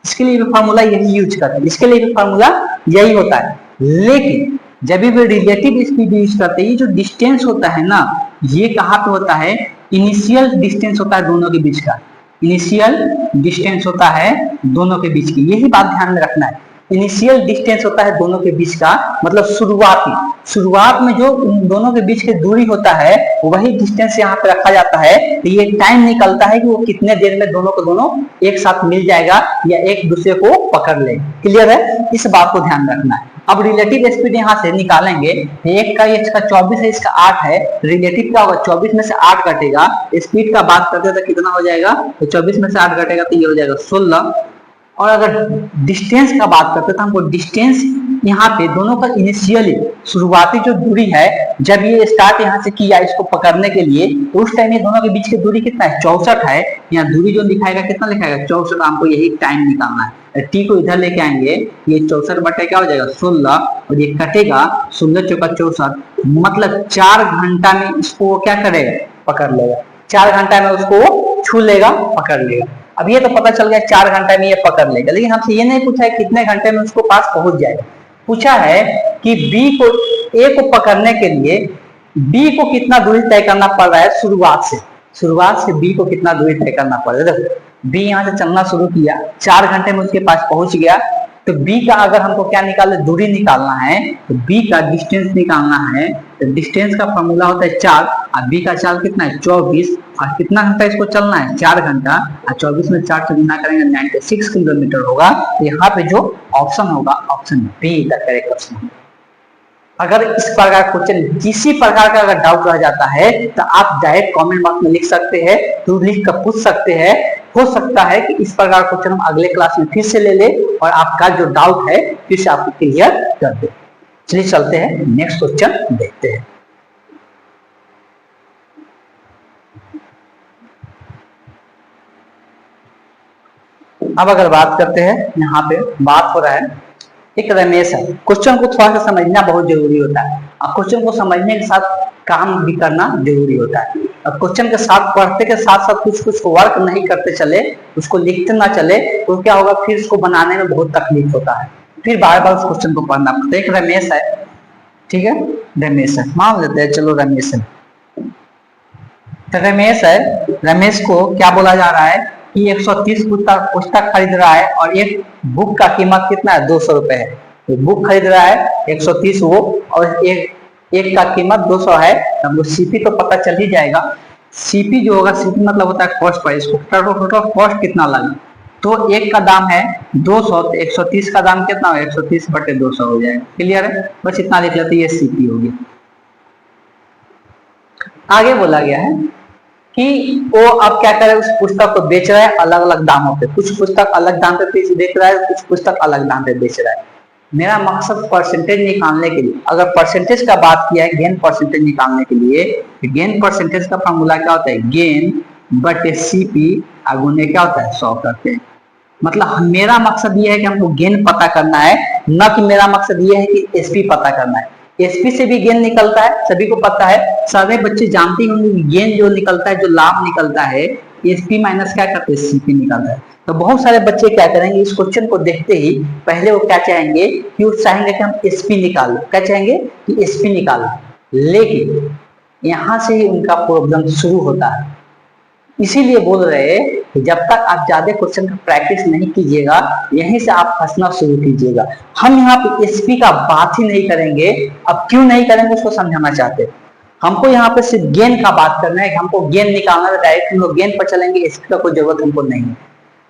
Speaker 1: इसके लिए भी फार्मूला यही यूज करते हैं, इसके लिए भी फार्मूला यही होता है। लेकिन जब भी रिलेटिव स्पीड यूज करते हैं, ये जो डिस्टेंस होता है ना, ये कहाँ पे होता है, इनिशियल डिस्टेंस होता है दोनों के बीच का। इनिशियल डिस्टेंस होता है दोनों के बीच की, यही बात ध्यान में रखना है। इनिशियल डिस्टेंस होता है दोनों के बीच का, मतलब शुरुआत में जो दोनों के बीच की दूरी होता है वही डिस्टेंस यहाँ पे रखा जाता है। तो ये टाइम निकलता है कि वो कितने देर में दोनों को दोनों एक साथ मिल जाएगा या एक दूसरे को पकड़ ले। क्लियर है, इस बात को ध्यान रखना है। अब रिलेटिव स्पीड यहाँ से निकालेंगे, एक का इसका 24 है, इसका 8 है, रिलेटिव क्या होगा, 24 में से 8 घटेगा। स्पीड का बात करते तो कितना हो जाएगा, तो 24 में से 8 घटेगा तो ये हो जाएगा 16। और अगर डिस्टेंस का बात करते तो हमको डिस्टेंस यहाँ पे दोनों का इनिशियली शुरुआती जो दूरी है, जब ये स्टार्ट यहाँ से किया इसको पकड़ने के लिए, तो उस टाइम ये दोनों के बीच की दूरी कितना है, 64 है। यहाँ दूरी जो लिखाएगा कितना लिखाएगा, 64। हमको यही टाइम निकालना है। टी को इधर लेके आएंगे, ये 64 बटे क्या हो जाएगा 16, और ये कटेगा 16 चौका 64, मतलब 4 घंटा में इसको क्या करेगा, पकड़ लेगा। 4 घंटा में उसको छू लेगा, पकड़ लेगा। अब ये तो पता चल गया 4 घंटे में ये पकड़ लेगा, लेकिन हमसे ये नहीं पूछा है कितने घंटे में उसको पास पहुंच जाएगा। पूछा है कि ए को पकड़ने के लिए बी को कितना दूरी तय करना पड़ रहा है शुरुआत से बी को कितना दूरी तय करना पड़ रहा है। देखो बी यहाँ से चलना शुरू किया, 4 घंटे में उसके पास पहुंच गया, तो बी का अगर हमको क्या निकालना, दूरी निकालना है, तो बी का डिस्टेंस निकालना है। तो डिस्टेंस का फॉर्मूला होता है 4, और बी का चाल कितना है 24, और कितना घंटा इसको चलना है 4 घंटा, और 24 में 4 से गुना करेंगे 96 किलोमीटर होगा। तो यहाँ पे जो ऑप्शन होगा option be the correct option. अगर इस प्रकार क्वेश्चन किसी प्रकार का अगर डाउट रह जाता है तो आप डायरेक्ट कमेंट बॉक्स में लिख सकते हैं, तो लिख कर पूछ सकते हैं। हो सकता है कि इस प्रकार क्वेश्चन हम अगले क्लास में फिर से ले ले और आपका जो डाउट है फिर से आपको क्लियर कर दे। चलिए चलते हैं नेक्स्ट क्वेश्चन देखते हैं। अब अगर बात करते हैं, यहाँ पे बात हो रहा है एक रमेश है। क्वेश्चन को थोड़ा सा समझना बहुत जरूरी होता है, और क्वेश्चन को समझने के साथ काम भी करना जरूरी होता है। अब क्वेश्चन के साथ पढ़ते के साथ साथ कुछ वर्क नहीं करते चले, उसको लिखते ना चले, तो क्या होगा, फिर इसको बनाने में बहुत तकलीफ होता है, फिर बार बार उस क्वेश्चन को पढ़ना पड़ता है। एक रमेश है, ठीक है, रमेश है, मान लेते हैं, चलो रमेश है। तो रमेश है, रमेश को क्या बोला जा रहा है कि 130 पुस्तक खरीद रहा है, और एक बुक का कीमत कितना है 200 रुपए है। तो बुक खरीद रहा है 130 वो, और एक का कीमत 200 है। तो हमको सीपी तो पता चल ही जाएगा। सीपी जो होगा, सीपी मतलब होता है कॉस्ट प्राइस, टोटल कॉस्ट कितना लगा। तो एक का दाम है 200, तो 130 का दाम कितना हो, 130 बटे 200 हो जाएगा। क्लियर है, बस इतना लिख लेते, ये सीपी होगी। आगे बोला गया है कि वो अब क्या करे, उस पुस्तक को बेच रहा है अलग अलग दामों पे। कुछ पुस्तक अलग दाम पे बेच रहा है, कुछ पुस्तक अलग दाम पे बेच रहा है। मेरा मकसद परसेंटेज निकालने के लिए, अगर परसेंटेज का बात किया है, गेन परसेंटेज निकालने के लिए, गेन परसेंटेज का फॉर्मूला क्या होता है, गेन बटे सीपी गुने क्या होता है 100 करते हैं। मतलब मेरा मकसद ये है कि हमको गेन पता करना है, न कि मेरा मकसद ये है कि एसपी पता करना है। एसपी से भी गेन निकलता है, सभी को पता है, सारे बच्चे जानते होंगे गेन जो निकलता है, जो लाभ निकलता है, एसपी माइनस क्या करते हैं सीपी निकलता है। तो बहुत सारे बच्चे क्या करेंगे, इस क्वेश्चन को देखते ही पहले वो क्या चाहेंगे कि वो चाहेंगे कि हम एसपी निकाल लो, क्या चाहेंगे कि एसपी निकाल लो, लेकिन यहां से ही उनका प्रॉब्लम शुरू होता है। इसीलिए बोल रहे हैं कि जब तक आप ज्यादा क्वेश्चन का प्रैक्टिस नहीं कीजिएगा, यहीं से आप फंसना शुरू कीजिएगा। हम यहाँ पे एसपी का बात ही नहीं करेंगे। अब क्यों नहीं करेंगे उसको समझाना चाहते हैं। हमको यहाँ पे सिर्फ गेन का बात करना है, हमको गेन निकालना है, डायरेक्ट हम लोग गेन पर चलेंगे, एसपी का कोई जरूरत हमको नहीं है।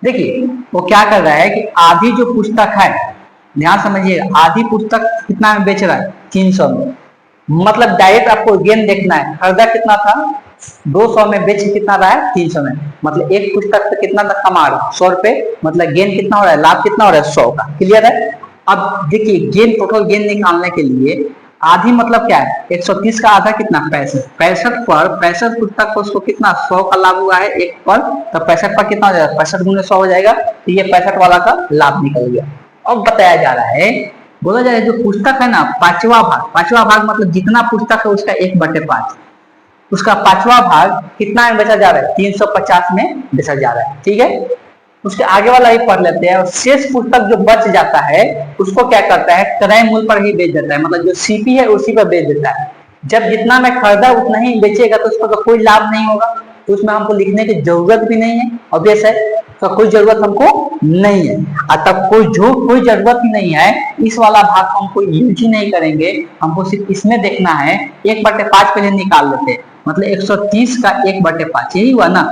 Speaker 1: देखिए वो क्या कर रहा है कि आधी जो पुस्तक है, ध्यान समझिए, आधी पुस्तक कितना में बेच रहा है 300 में। मतलब डायरेक्ट आपको गेन देखना है, खरीदा कितना था 200 में, बेच कितना रहा है 300 में। मतलब एक पुस्तक पे कितना तक कमा रहा है 100 रुपए, मतलब गेन कितना हो रहा है, लाभ कितना हो रहा है 100 का। क्लियर है। अब देखिए गेन, टोटल गेन निकालने के लिए आधी मतलब क्या है, 130 का आधा कितना 65, 65 पर 65 पुस्तक को उसको कितना 100 का लाभ हुआ है एक पर, तो 65 पर कितना हो जाएगा, 65 गुने 100 हो जाएगा। तो ये 65 वाला का लाभ निकल गया। अब बताया जा रहा है, बोला जा रहा है जो पुस्तक है ना, पांचवा भाग मतलब जितना पुस्तक है उसका 1/5, उसका 5वां भाग कितना में बेचा जा रहा है, 350 में बेचा जा रहा है। ठीक है, उसके आगे वाला ही पढ़ लेते हैं। और शेष पुस्तक जो बच जाता है उसको क्या करता है, क्रय मूल्य पर ही बेच देता है, मतलब जो सीपी है उसी पर बेच देता है। जब जितना में खरीदा उतना ही बेचेगा तो उसको तो कोई लाभ नहीं होगा, तो उसमें हमको लिखने की जरूरत भी नहीं है, ऑब्वियस है, तो कोई जरूरत हमको नहीं है। और तब कोई जरूरत ही नहीं है, इस वाला भाग को हमको यूज ही नहीं करेंगे, हमको सिर्फ इसमें देखना है। 1/5 पहले निकाल लेते हैं, मतलब 130 का 1/5 यही हुआ ना,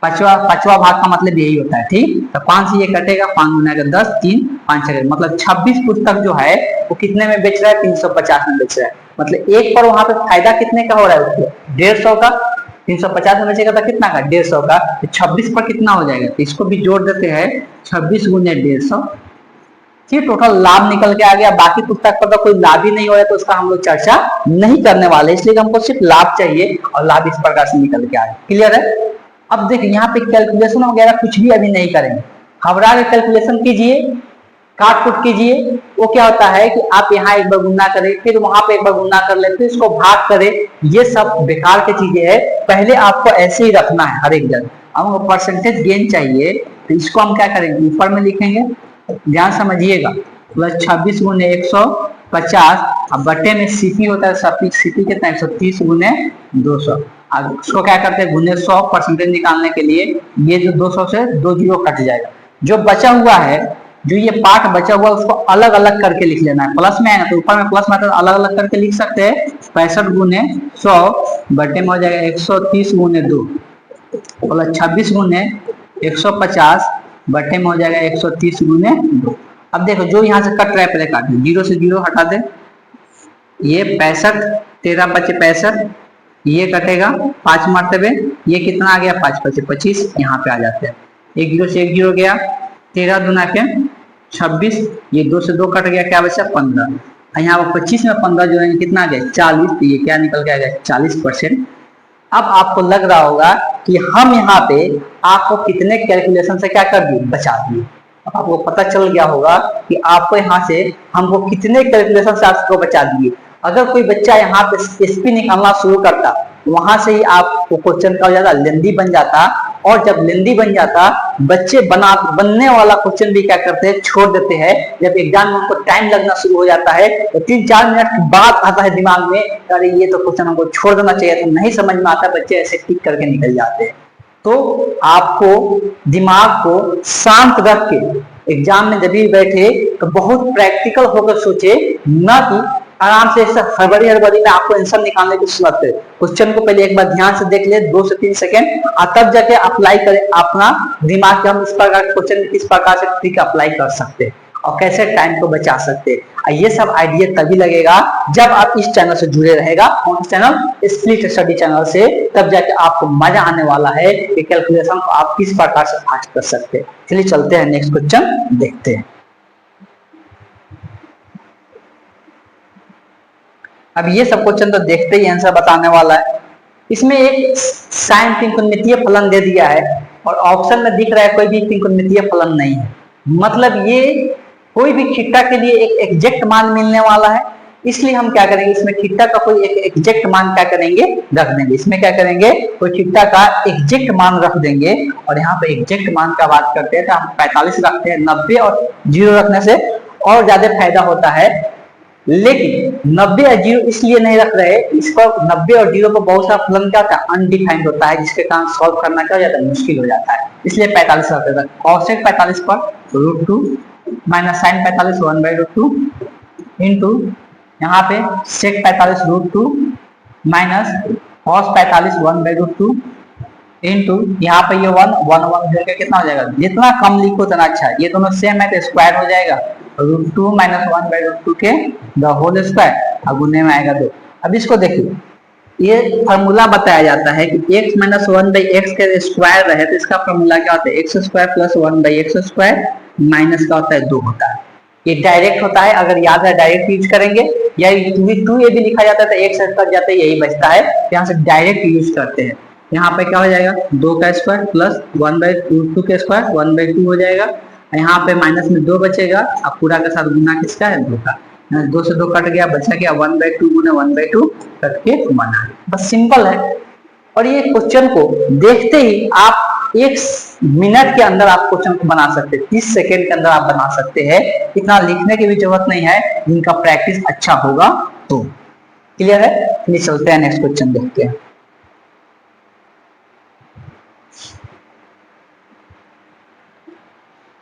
Speaker 1: पांचवा भाग का मतलब यही होता है। ठीक, तो 5 से ये कटेगा, 5 गुना 10, 3 5 6, मतलब 26 पुस्तक जो है वो कितने में बेच रहा है, 350 में बेच रहा है। मतलब एक पर वहां पे फायदा कितने का हो रहा है उसको, 150 का। 350 में बेचेगा तो कितना का, 150 का। तो 26 पर कितना हो जाएगा, तो इसको भी जोड़ देते हैं, 26 गुने 150, ठीक, टोटल लाभ निकल के आ गया। बाकी पुस्तक पर तो कोई लाभ ही नहीं हो रहा तो उसका हम लोग चर्चा नहीं करने वाले, इसलिए हमको सिर्फ लाभ चाहिए और लाभ इस प्रकार से निकल के आ गया। क्लियर है? अब देखिए यहाँ पे कैलकुलेशन वगैरह कुछ भी अभी नहीं करेंगे, घबरा के कैलकुलेशन कीजिए, काट कुट कीजिए। वो क्या होता है कि आप यहाँ एक बार गुना करें, फिर वहां पे एक बार गुना कर ले, फिर इसको भाग करें, ये सब बेकार की चीजें है। पहले आपको ऐसे ही रखना है हर एक जगह। हमको परसेंटेज गेन चाहिए तो इसको हम क्या करेंगे, ऊपर में लिखेंगे, ध्यान समझिएगा, प्लस 26 गुने 150, अब बट्टे में सीपी होता है, सीपी कितना 130 गुने 200। अब उसको क्या करते हैं, गुने 100 परसेंटेज निकालने के लिए ये जो 200 से 2 जीरो कट जाएगा। जो बचा हुआ है, जो ये पार्ट बचा हुआ उसको अलग अलग करके लिख लेना है। प्लस में आएगा तो ऊपर में प्लस में तो अलग अलग करके लिख सकते हैं। 65 गुने 100 बटे में हो जाएगा 130 गुने 2, प्लस 26 गुने 150 बटे में हो जाएगा 130 गुने 2। अब देखो जो यहाँ से कट रहा है पहले काट दे, 0 से 0 हटा दे, ये 65, 13 बचे 65, ये कटेगा 5 मरतबे, ये कितना आ गया 5 बचे 25, यहाँ पे आ जाते हैं। 1 0 से 1 0 गया, 13 दूना के 26, ये 2 से 2 कट गया, क्या बचा 15, यहाँ पर 25 में 15 जो है कितना आ गया 40, तो ये क्या निकल के आ गया 40%। अब आपको लग रहा होगा कि हम यहाँ पे आपको कितने कैलकुलेशन से क्या कर दिए, बचा दिए। आपको पता चल गया होगा कि आपको यहाँ से हमको कितने कैलकुलेशन से आपको बचा दिए। अगर कोई बच्चा यहाँ पे एसपी निकालना शुरू करता, वहां से ही आपको क्वेश्चन का ज्यादा लेंदी बन जाता, और जब लेंदी बन जाता बच्चे बनने वाला क्वेश्चन भी क्या करते हैं, छोड़ देते हैं। जब एग्जाम में उनको टाइम लगना शुरू हो जाता है तो 3-4 मिनट बाद आता है दिमाग में, अरे ये तो क्वेश्चन हमको छोड़ देना चाहिए था, नहीं समझ में आता, बच्चे ऐसे टिक करके निकल जाते हैं। तो आपको दिमाग को शांत रख के एग्जाम में जब भी बैठे तो बहुत प्रैक्टिकल होकर सोचे, ना कि आराम से हड़बड़ी में आपको आंसर निकालने की जरूरत है। क्वेश्चन को पहले एक बार ध्यान से देख ले 2 से 3 सेकंड, और तब जाके अप्लाई करें अपना दिमाग के, हम इस प्रकार क्वेश्चन किस प्रकार से ट्रिक अप्लाई कर सकते हैं और कैसे टाइम को बचा सकते हैं। ये सब आइडिया तभी लगेगा जब आप इस चैनल से जुड़े रहेगा, कौन सा चैनल, स्प्लिट स्टडी चैनल से, तब जाके आपको मजा आने वाला है कि कैलकुलेशन को आप किस प्रकार से फास्ट कर सकते हैं। चलिए चलते हैं नेक्स्ट क्वेश्चन देखते हैं। अब ये सब क्वेश्चन तो देखते ही आंसर बताने वाला है। इसमें एक साइन त्रिकोणमितीय फलन दे दिया है और ऑप्शन में दिख रहा है कोई भी त्रिकोणमितीय फलन नहीं है, मतलब ये कोई भी थीटा के लिए एक एग्जैक्ट मान मिलने वाला है। इसलिए हम क्या करेंगे, इसमें थीटा का कोई एक एग्जैक्ट मान क्या करेंगे, रख देंगे। इसमें क्या करेंगे, कोई थीटा का एग्जैक्ट मान रख देंगे। और यहाँ पे एग्जैक्ट मान का बात करते हैं तो हम 45 रखते हैं। 90 और 0 रखने से और ज्यादा फायदा होता है, लेकिन 90 और 0 इसलिए नहीं रख रहे, इस पर 90 और 0 पर बहुत सारा फलन क्या होता है, अनडिफाइंड होता है, जिसके कारण सॉल्व करना क्या हो जाता है, मुश्किल हो जाता है। इसलिए 45 रखते हैं। कॉसेक 45 पर √2 माइनस साइन 45 1/√2 इंटू यहाँ पे सेक 45 √2 माइनस कॉस 45 1/√2 इंटू यहाँ पे ये 1 1 1 करके कितना हो जाएगा, जितना कम लिखो उतना अच्छा है। ये दोनों सेम है तो स्क्वायर हो जाएगा, √2 माइनस 1/√2 के द होल स्क्वायर, और गुने में आएगा 2। अब इसको देखिए, ये फॉर्मूला बताया जाता है कि x माइनस 1/x के स्क्वायर रहे तो इसका फॉर्मूला क्या होता है, x square plus 1/x square minus का होता है 2 होता है। ये डायरेक्ट होता है, अगर याद है डायरेक्ट यूज करेंगे, या 2 ये भी लिखा जाता है तो एक साइड कट जाता है, यही बचता है, यहाँ से डायरेक्ट यूज करते हैं। यहाँ पे क्या हो जाएगा, 2 का स्क्वायर प्लस 1/2 के स्क्वायर 1/2 हो जाएगा, यहाँ पे माइनस में 2 बचेगा, अब पूरा के साथ गुना किसका है, 2 का, 2 से 2 कट गया, बचा क्या 1/2 गुना 1/2 करके बना। बस सिंपल है। और ये क्वेश्चन को देखते ही आप 1 मिनट के अंदर आप क्वेश्चन को बना सकते हैं, 30 सेकेंड के अंदर आप बना सकते हैं। इतना लिखने की भी जरूरत नहीं है, इनका प्रैक्टिस अच्छा होगा तो। क्लियर है? चलिए चलते हैं नेक्स्ट क्वेश्चन देखते हैं।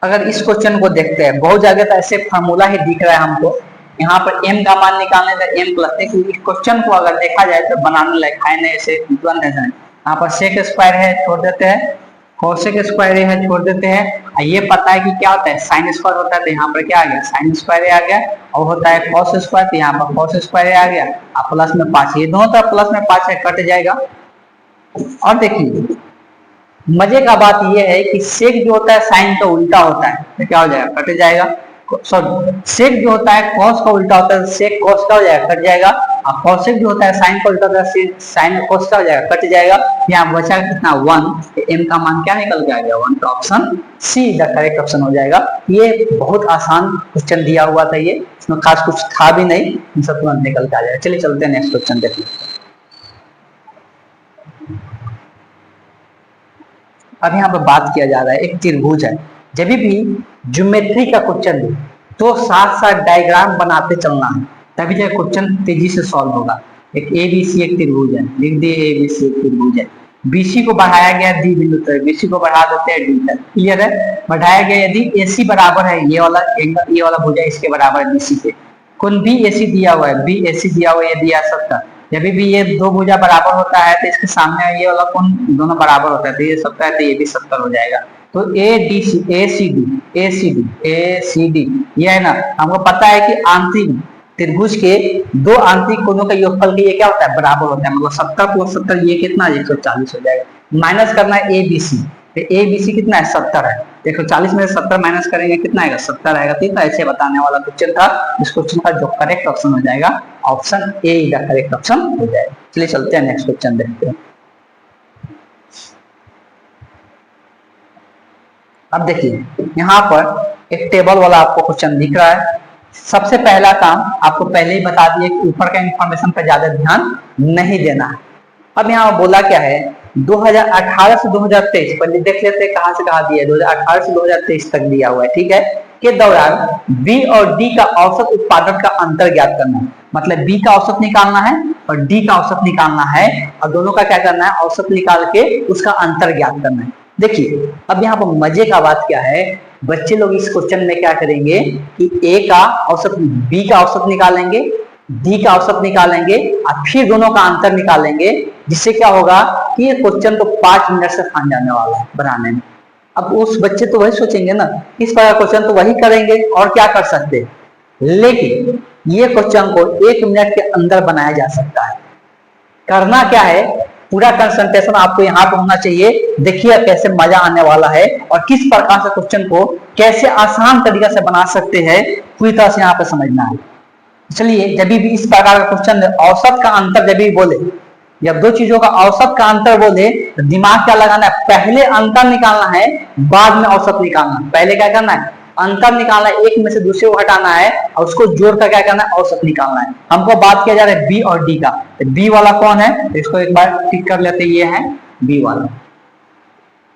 Speaker 1: अगर इस क्वेश्चन को देखते हैं, बहुत जगह तो ऐसे फार्मूला ही दिख रहा है हमको। यहाँ पर m का मान निकालने का m प्लस, इस क्वेश्चन को अगर देखा जाए तो बनाने लायक है नहीं, ऐसे तुरंत है। यहाँ पर सेक स्क्वायर है, छोड़ देते हैं, कोसेक स्क्वायर है, छोड़ देते हैं। ये पता है कि क्या होता है, साइन स्क्वायर होता है, तो यहाँ पर क्या आ गया, साइन स्क्वायर आ गया। और होता है कॉस स्क्वायर, तो यहाँ पर कॉस स्क्वायर आ गया, और प्लस में 5, ये दोनों तरफ प्लस में 5 है, कट जाएगा। और देखिए मजे का बात यह है कि सेक जो होता है साइन का उल्टा होता है, तो क्या हो जाएगा, कट जाएगा। सॉरी सेक जो होता है कॉस का उल्टा होता है, सेक कॉस का हो जाएगा, कट जाएगा। और कॉसेक जो होता है साइन का उल्टा होता है, साइन कॉस का हो जाएगा, कट जाएगा। यहाँ बचा कितना 1, एम का मान क्या निकल के आ गया 1, तो option see the correct option हो जाएगा। ये बहुत आसान क्वेश्चन दिया हुआ था, ये इसमें खास कुछ था भी नहीं, इन सब तुरंत निकल के आ जाएगा। चलिए चलते हैं नेक्स्ट क्वेश्चन देखते हैं। अब यहाँ पर बात किया जा रहा है, एक त्रिभुज है, जब भी ज्योमेट्री का क्वेश्चन दे तो साथ साथ डायग्राम बनाते चलना है, तभी जो क्वेश्चन तेजी से सॉल्व होगा। एक एबीसी एक त्रिभुज है, लिख दिए एबीसी एक त्रिभुज है, बीसी को बढ़ाया गया डी बिंदु तक, बीसी को बढ़ा देते हैं डी तक, क्लियर है। बढ़ाया गया यदि एसी बराबर है ये वाला एंगल, ये वाला भुजा इसके बराबर है बीसी के, कौन बी एसी दिया हुआ है, बी एसी दिया हुआ है, ये दिया सकता, जब भी ये दो भुजा बराबर होता है तो इसके सामने ये वाला कौन दोनों बराबर होता है, तो ये 70 है तो ये भी 70 हो जाएगा। तो A D C A C D A C D A C D, ये है ना, हमको पता है कि आंतरिक त्रिभुज के दो आंतरिक कोणों का योगफल के ये क्या होता है बराबर होता है, मतलब 70 + 70 ये कितना 140 हो जाएगा। माइनस करना है ए बी सी, तो ए बी सी कितना है 70 है, 140 में से 70 माइनस करेंगे कितना आएगा 70 आएगा। ठीक है, ऐसे बताने वाला क्वेश्चन था। इस क्वेश्चन का जो करेक्ट ऑप्शन हो जाएगा option A the correct option हो जाएगा। चलिए चलते हैं नेक्स्ट क्वेश्चन देखते हैं। अब देखिए यहाँ पर एक टेबल वाला आपको क्वेश्चन दिख रहा है। सबसे पहला काम आपको पहले ही बता दिए कि ऊपर का इंफॉर्मेशन पर ज्यादा ध्यान नहीं देना है। अब यहाँ बोला क्या है 2018 से 2023, पहले देख लेते हैं कहाँ से कहाँ दिया है, 2018 से 2023 तक दिया हुआ है, ठीक है। के दौरान बी और डी का औसत उत्पादन का अंतर ज्ञात करना है, मतलब बी का औसत निकालना है और डी का औसत निकालना है, और दोनों का क्या करना है औसत निकाल के उसका अंतर ज्ञात करना है। देखिए अब यहाँ पर मजे का बात क्या है, बच्चे लोग इस क्वेश्चन में क्या करेंगे कि ए का औसत बी का औसत निकालेंगे, डी का औसत निकालेंगे और फिर दोनों का अंतर निकालेंगे, जिससे क्या होगा कि ये क्वेश्चन तो 5 मिनट से खान जाने वाला है बनाने में। अब उस बच्चे तो वही सोचेंगे ना, इस प्रकार क्वेश्चन तो वही करेंगे और क्या कर सकते, लेकिन ये क्वेश्चन को 1 मिनट के अंदर बनाया जा सकता है। करना क्या है, पूरा कंसंट्रेशन आपको यहाँ पे होना चाहिए। देखिए कैसे मजा आने वाला है और किस प्रकार से क्वेश्चन को कैसे आसान तरीका से बना सकते हैं, पूरी तरह से यहाँ पे समझना है। चलिए जब भी इस प्रकार का क्वेश्चन औसत का अंतर जब भी बोले, जब दो चीजों का औसत का अंतर बोले तो दिमाग क्या लगाना है, पहले अंतर निकालना है बाद में औसत निकालना है। पहले क्या करना है अंतर निकालना है, एक में से दूसरे को हटाना है और उसको जोड़कर क्या करना है औसत निकालना है। हमको बात किया जा रहा है बी और डी का, बी वाला कौन है, इसको एक बार टिक कर लेते हैं, ये है बी वाला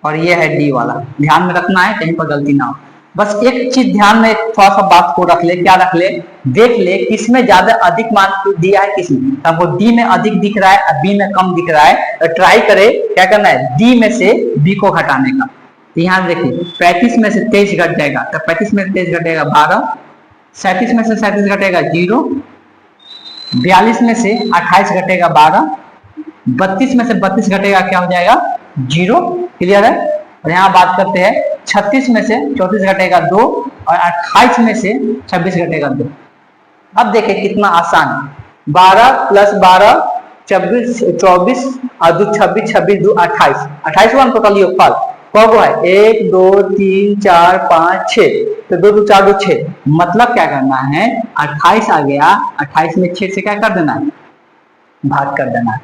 Speaker 1: और ये है डी वाला। ध्यान में रखना है कहीं पर गलती ना हो। बस एक चीज ध्यान में थोड़ा सा बात को रख ले, क्या रख ले, देख ले किसमें ज्यादा अधिक मान दिया है, किसमें हमको डी में अधिक दिख रहा है, बी में कम दिख रहा है, तो ट्राई करे क्या करना है डी में से बी को घटाने का। तो यहाँ देखिए 35 में से 23 घट जाएगा, तो 35 में से 23 घटेगा 12, 37 में से 37 घटेगा 0, 42 में से 28 घटेगा 12, 32 में से 32 घटेगा क्या हो जाएगा 0, क्लियर है। और यहाँ बात करते हैं 36 में से 34 घटेगा 2 और 28 में से 26 घटेगा 2। अब देखिए कितना आसान है, 12 + 12 24 और 2 26, 26 2 28, 28 वन टोटल योगफल कब है 1 2 3 4 5 6, तो 2 2 4 2 6, मतलब क्या करना है 28 आ गया, 28 में 6 से क्या कर देना है भाग कर देना है,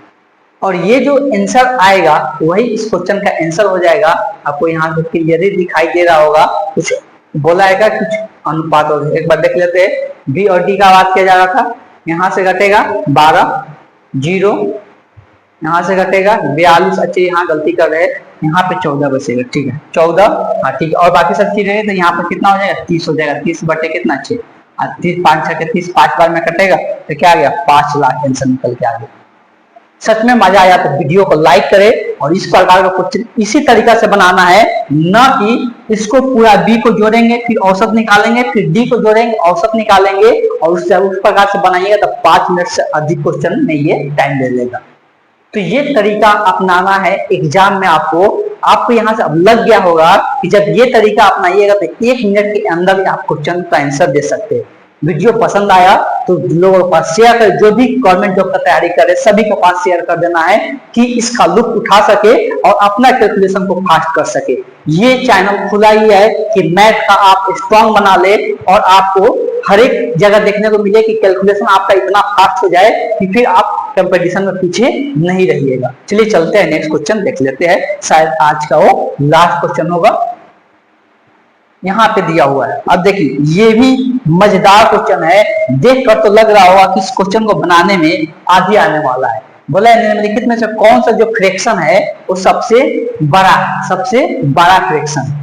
Speaker 1: और ये जो आंसर आएगा वही इस क्वेश्चन का आंसर हो जाएगा। आपको यहाँ पे क्लियरली दिखाई दे रहा होगा, कुछ बोला है कुछ अनुपात हो, एक बार देख लेते हैं। बी और डी का बात किया जा रहा था, यहाँ से घटेगा 12 0, यहाँ से घटेगा 42, अच्छे यहाँ गलती कर रहे हैं, यहाँ पे 14 बचेगा, ठीक है 14, हाँ ठीक है, और बाकी सब चीजें तो यहाँ पर कितना हो जाएगा 30 हो जाएगा, 30 बटे कितना 6, 30 5 6 30, 5 बार में कटेगा तो क्या आ गया 5 लाख आंसर निकल के आ गया। सच में मजा आया तो वीडियो को लाइक करें, और इस प्रकार का क्वेश्चन इसी तरीका से बनाना है, न कि इसको पूरा बी को जोड़ेंगे फिर औसत निकालेंगे, फिर डी को जोड़ेंगे औसत निकालेंगे, और उससे उस प्रकार से बनाइएगा तो 5 मिनट से अधिक क्वेश्चन में ये टाइम ले लेगा। तो ये तरीका अपनाना है एग्जाम में। आपको यहाँ से अब लग गया होगा कि जब ये तरीका अपनाइएगा तो 1 मिनट के अंदर आप क्वेश्चन का आंसर दे सकते हैं। वीडियो पसंद आया तो लोगों के पास शेयर कर, जो भी गवर्नमेंट जॉब का तैयारी करे सभी के पास शेयर कर देना है कि इसका लुत्फ उठा सके और अपना कैलकुलेशन को फास्ट कर सके। ये चैनल खुला ही है कि मैथ का आप स्ट्रॉन्ग बना ले और आपको हर एक जगह देखने को मिले कि कैलकुलेशन आपका इतना फास्ट हो जाए कि फिर आप कंपटीशन में पीछे नहीं रहिएगा। चलिए चलते हैं, नेक्स्ट क्वेश्चन देख लेते हैं, शायद आज का वो लास्ट क्वेश्चन होगा। यहाँ पे दिया हुआ है, अब देखिए ये भी मजेदार क्वेश्चन है, देखकर तो लग रहा होगा कि इस क्वेश्चन को बनाने में आधी आने वाला है। बोला है निम्नलिखित में से कौन सा जो फ्रैक्शन है वो सबसे बड़ा फ्रैक्शन।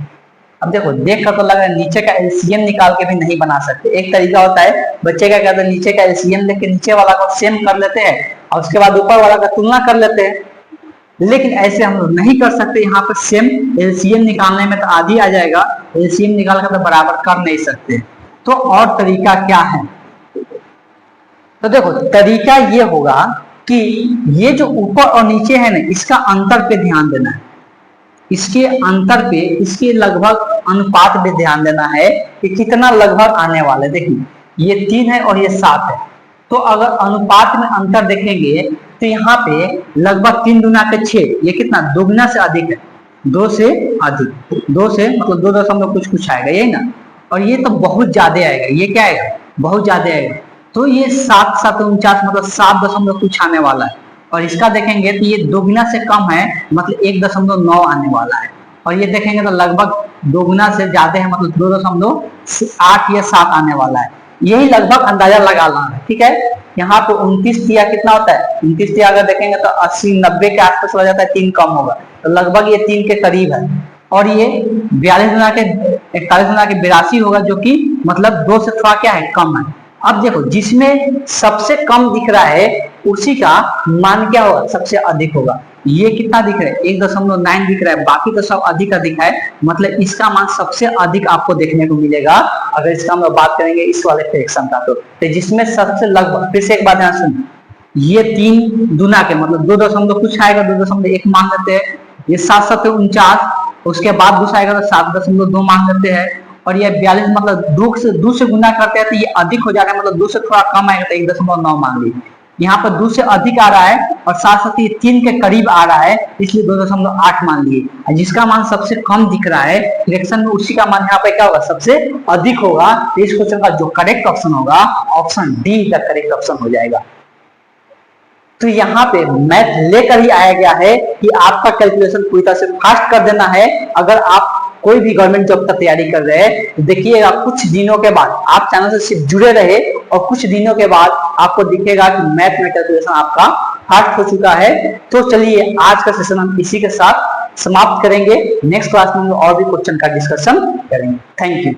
Speaker 1: अब देखो देखकर तो लग रहा है नीचे का एलसीएम निकाल के भी नहीं बना सकते। एक तरीका होता है बच्चे का कहते हैं नीचे का एलसीएम लेके नीचे वाला का सेम कर लेते हैं और उसके बाद ऊपर वाला का तुलना कर लेते हैं, लेकिन ऐसे हम लोग नहीं कर सकते। यहाँ पर सेम एलसीएम निकालने में तो आधी आ जाएगा, एलसीएम निकाल कर तो बराबर कर नहीं सकते। तो और तरीका क्या है? तो देखो तरीका ये होगा कि ये जो ऊपर और नीचे है ना, इसका अंतर पे ध्यान देना है, इसके अंतर पे, इसके लगभग अनुपात पे ध्यान देना है कि कितना लगभग आने वाला है। देखिए ये 3 है और ये 7 है, तो अगर अनुपात में अंतर देखेंगे तो यहाँ पे लगभग 3 गुना के 6, ये कितना दोगुना से अधिक है, 2 से अधिक, 2 से मतलब 2 दशमलव कुछ आएगा, यही ना। और ये तो बहुत ज्यादा आएगा, ये क्या आएगा बहुत ज्यादा आएगा, तो ये 7 7 49 मतलब 7 दशमलव कुछ आने वाला है। और इसका देखेंगे तो ये दोगुना से कम है, मतलब 1.9 आने वाला है। और ये देखेंगे तो लगभग दोगुना से ज्यादा है, मतलब 2.8 या 7 आने वाला है। यही लगभग अंदाजा लगा ला है, ठीक है। यहाँ पे 29 दिया कितना होता है, 29 दिया अगर देखेंगे तो 80 90 के आसपास हो जाता है, 3 कम होगा, तो लगभग ये 3 के करीब है। और ये 42 गुना के 41 गुना के 82 होगा, जो कि मतलब 2 से थोड़ा क्या है कम है। अब देखो जिसमें सबसे कम दिख रहा है उसी का मान क्या होगा सबसे अधिक होगा। ये कितना दिख रहा है 1.9 दिख रहा है, बाकी तो सब अधिक अधिक है, मतलब इसका मान सबसे अधिक आपको देखने को मिलेगा अगर इसका हम बात करेंगे इस वाले फ्रैक्शन का। तो जिसमें सबसे लगभग, फिर से एक बात ध्यान सुन, ये 3 गुना के मतलब 2 दशमलव कुछ आएगा, 2.1 मान लेते हैं। ये 7 7 49, उसके बाद दूसरा आएगा तो 7.2 मान लेते हैं। और ये 42 मतलब 2 से गुना करते हैं तो ये अधिक हो जाएगा, मतलब 2 से थोड़ा कम आएगा तो 1.9 मान लीजिए। यहाँ पर 2 से अधिक आ रहा है और साथ साथ ये 3 के करीब आ रहा है, इसलिए 2.8 मान लिए। जिसका मान सबसे कम दिख रहा है फ्रैक्शन में, उसी का मान यहाँ पे क्या होगा सबसे अधिक होगा। तो इस क्वेश्चन का जो करेक्ट ऑप्शन होगा option D the correct option हो जाएगा। तो यहाँ पे मैथ लेकर ही आया गया है कि आपका कैलकुलेशन पूरी तरह से फास्ट कर देना है। अगर आप कोई भी गवर्नमेंट जॉब का तैयारी कर रहे हैं तो देखिएगा कुछ दिनों के बाद आप चैनल से सिर्फ जुड़े रहे और कुछ दिनों के बाद आपको दिखेगा कि मैथ में कैलकुलेशन आपका फास्ट हो चुका है। तो चलिए आज का सेशन हम इसी के साथ समाप्त करेंगे। नेक्स्ट क्लास में हम और भी क्वेश्चन का डिस्कशन करेंगे। Thank you.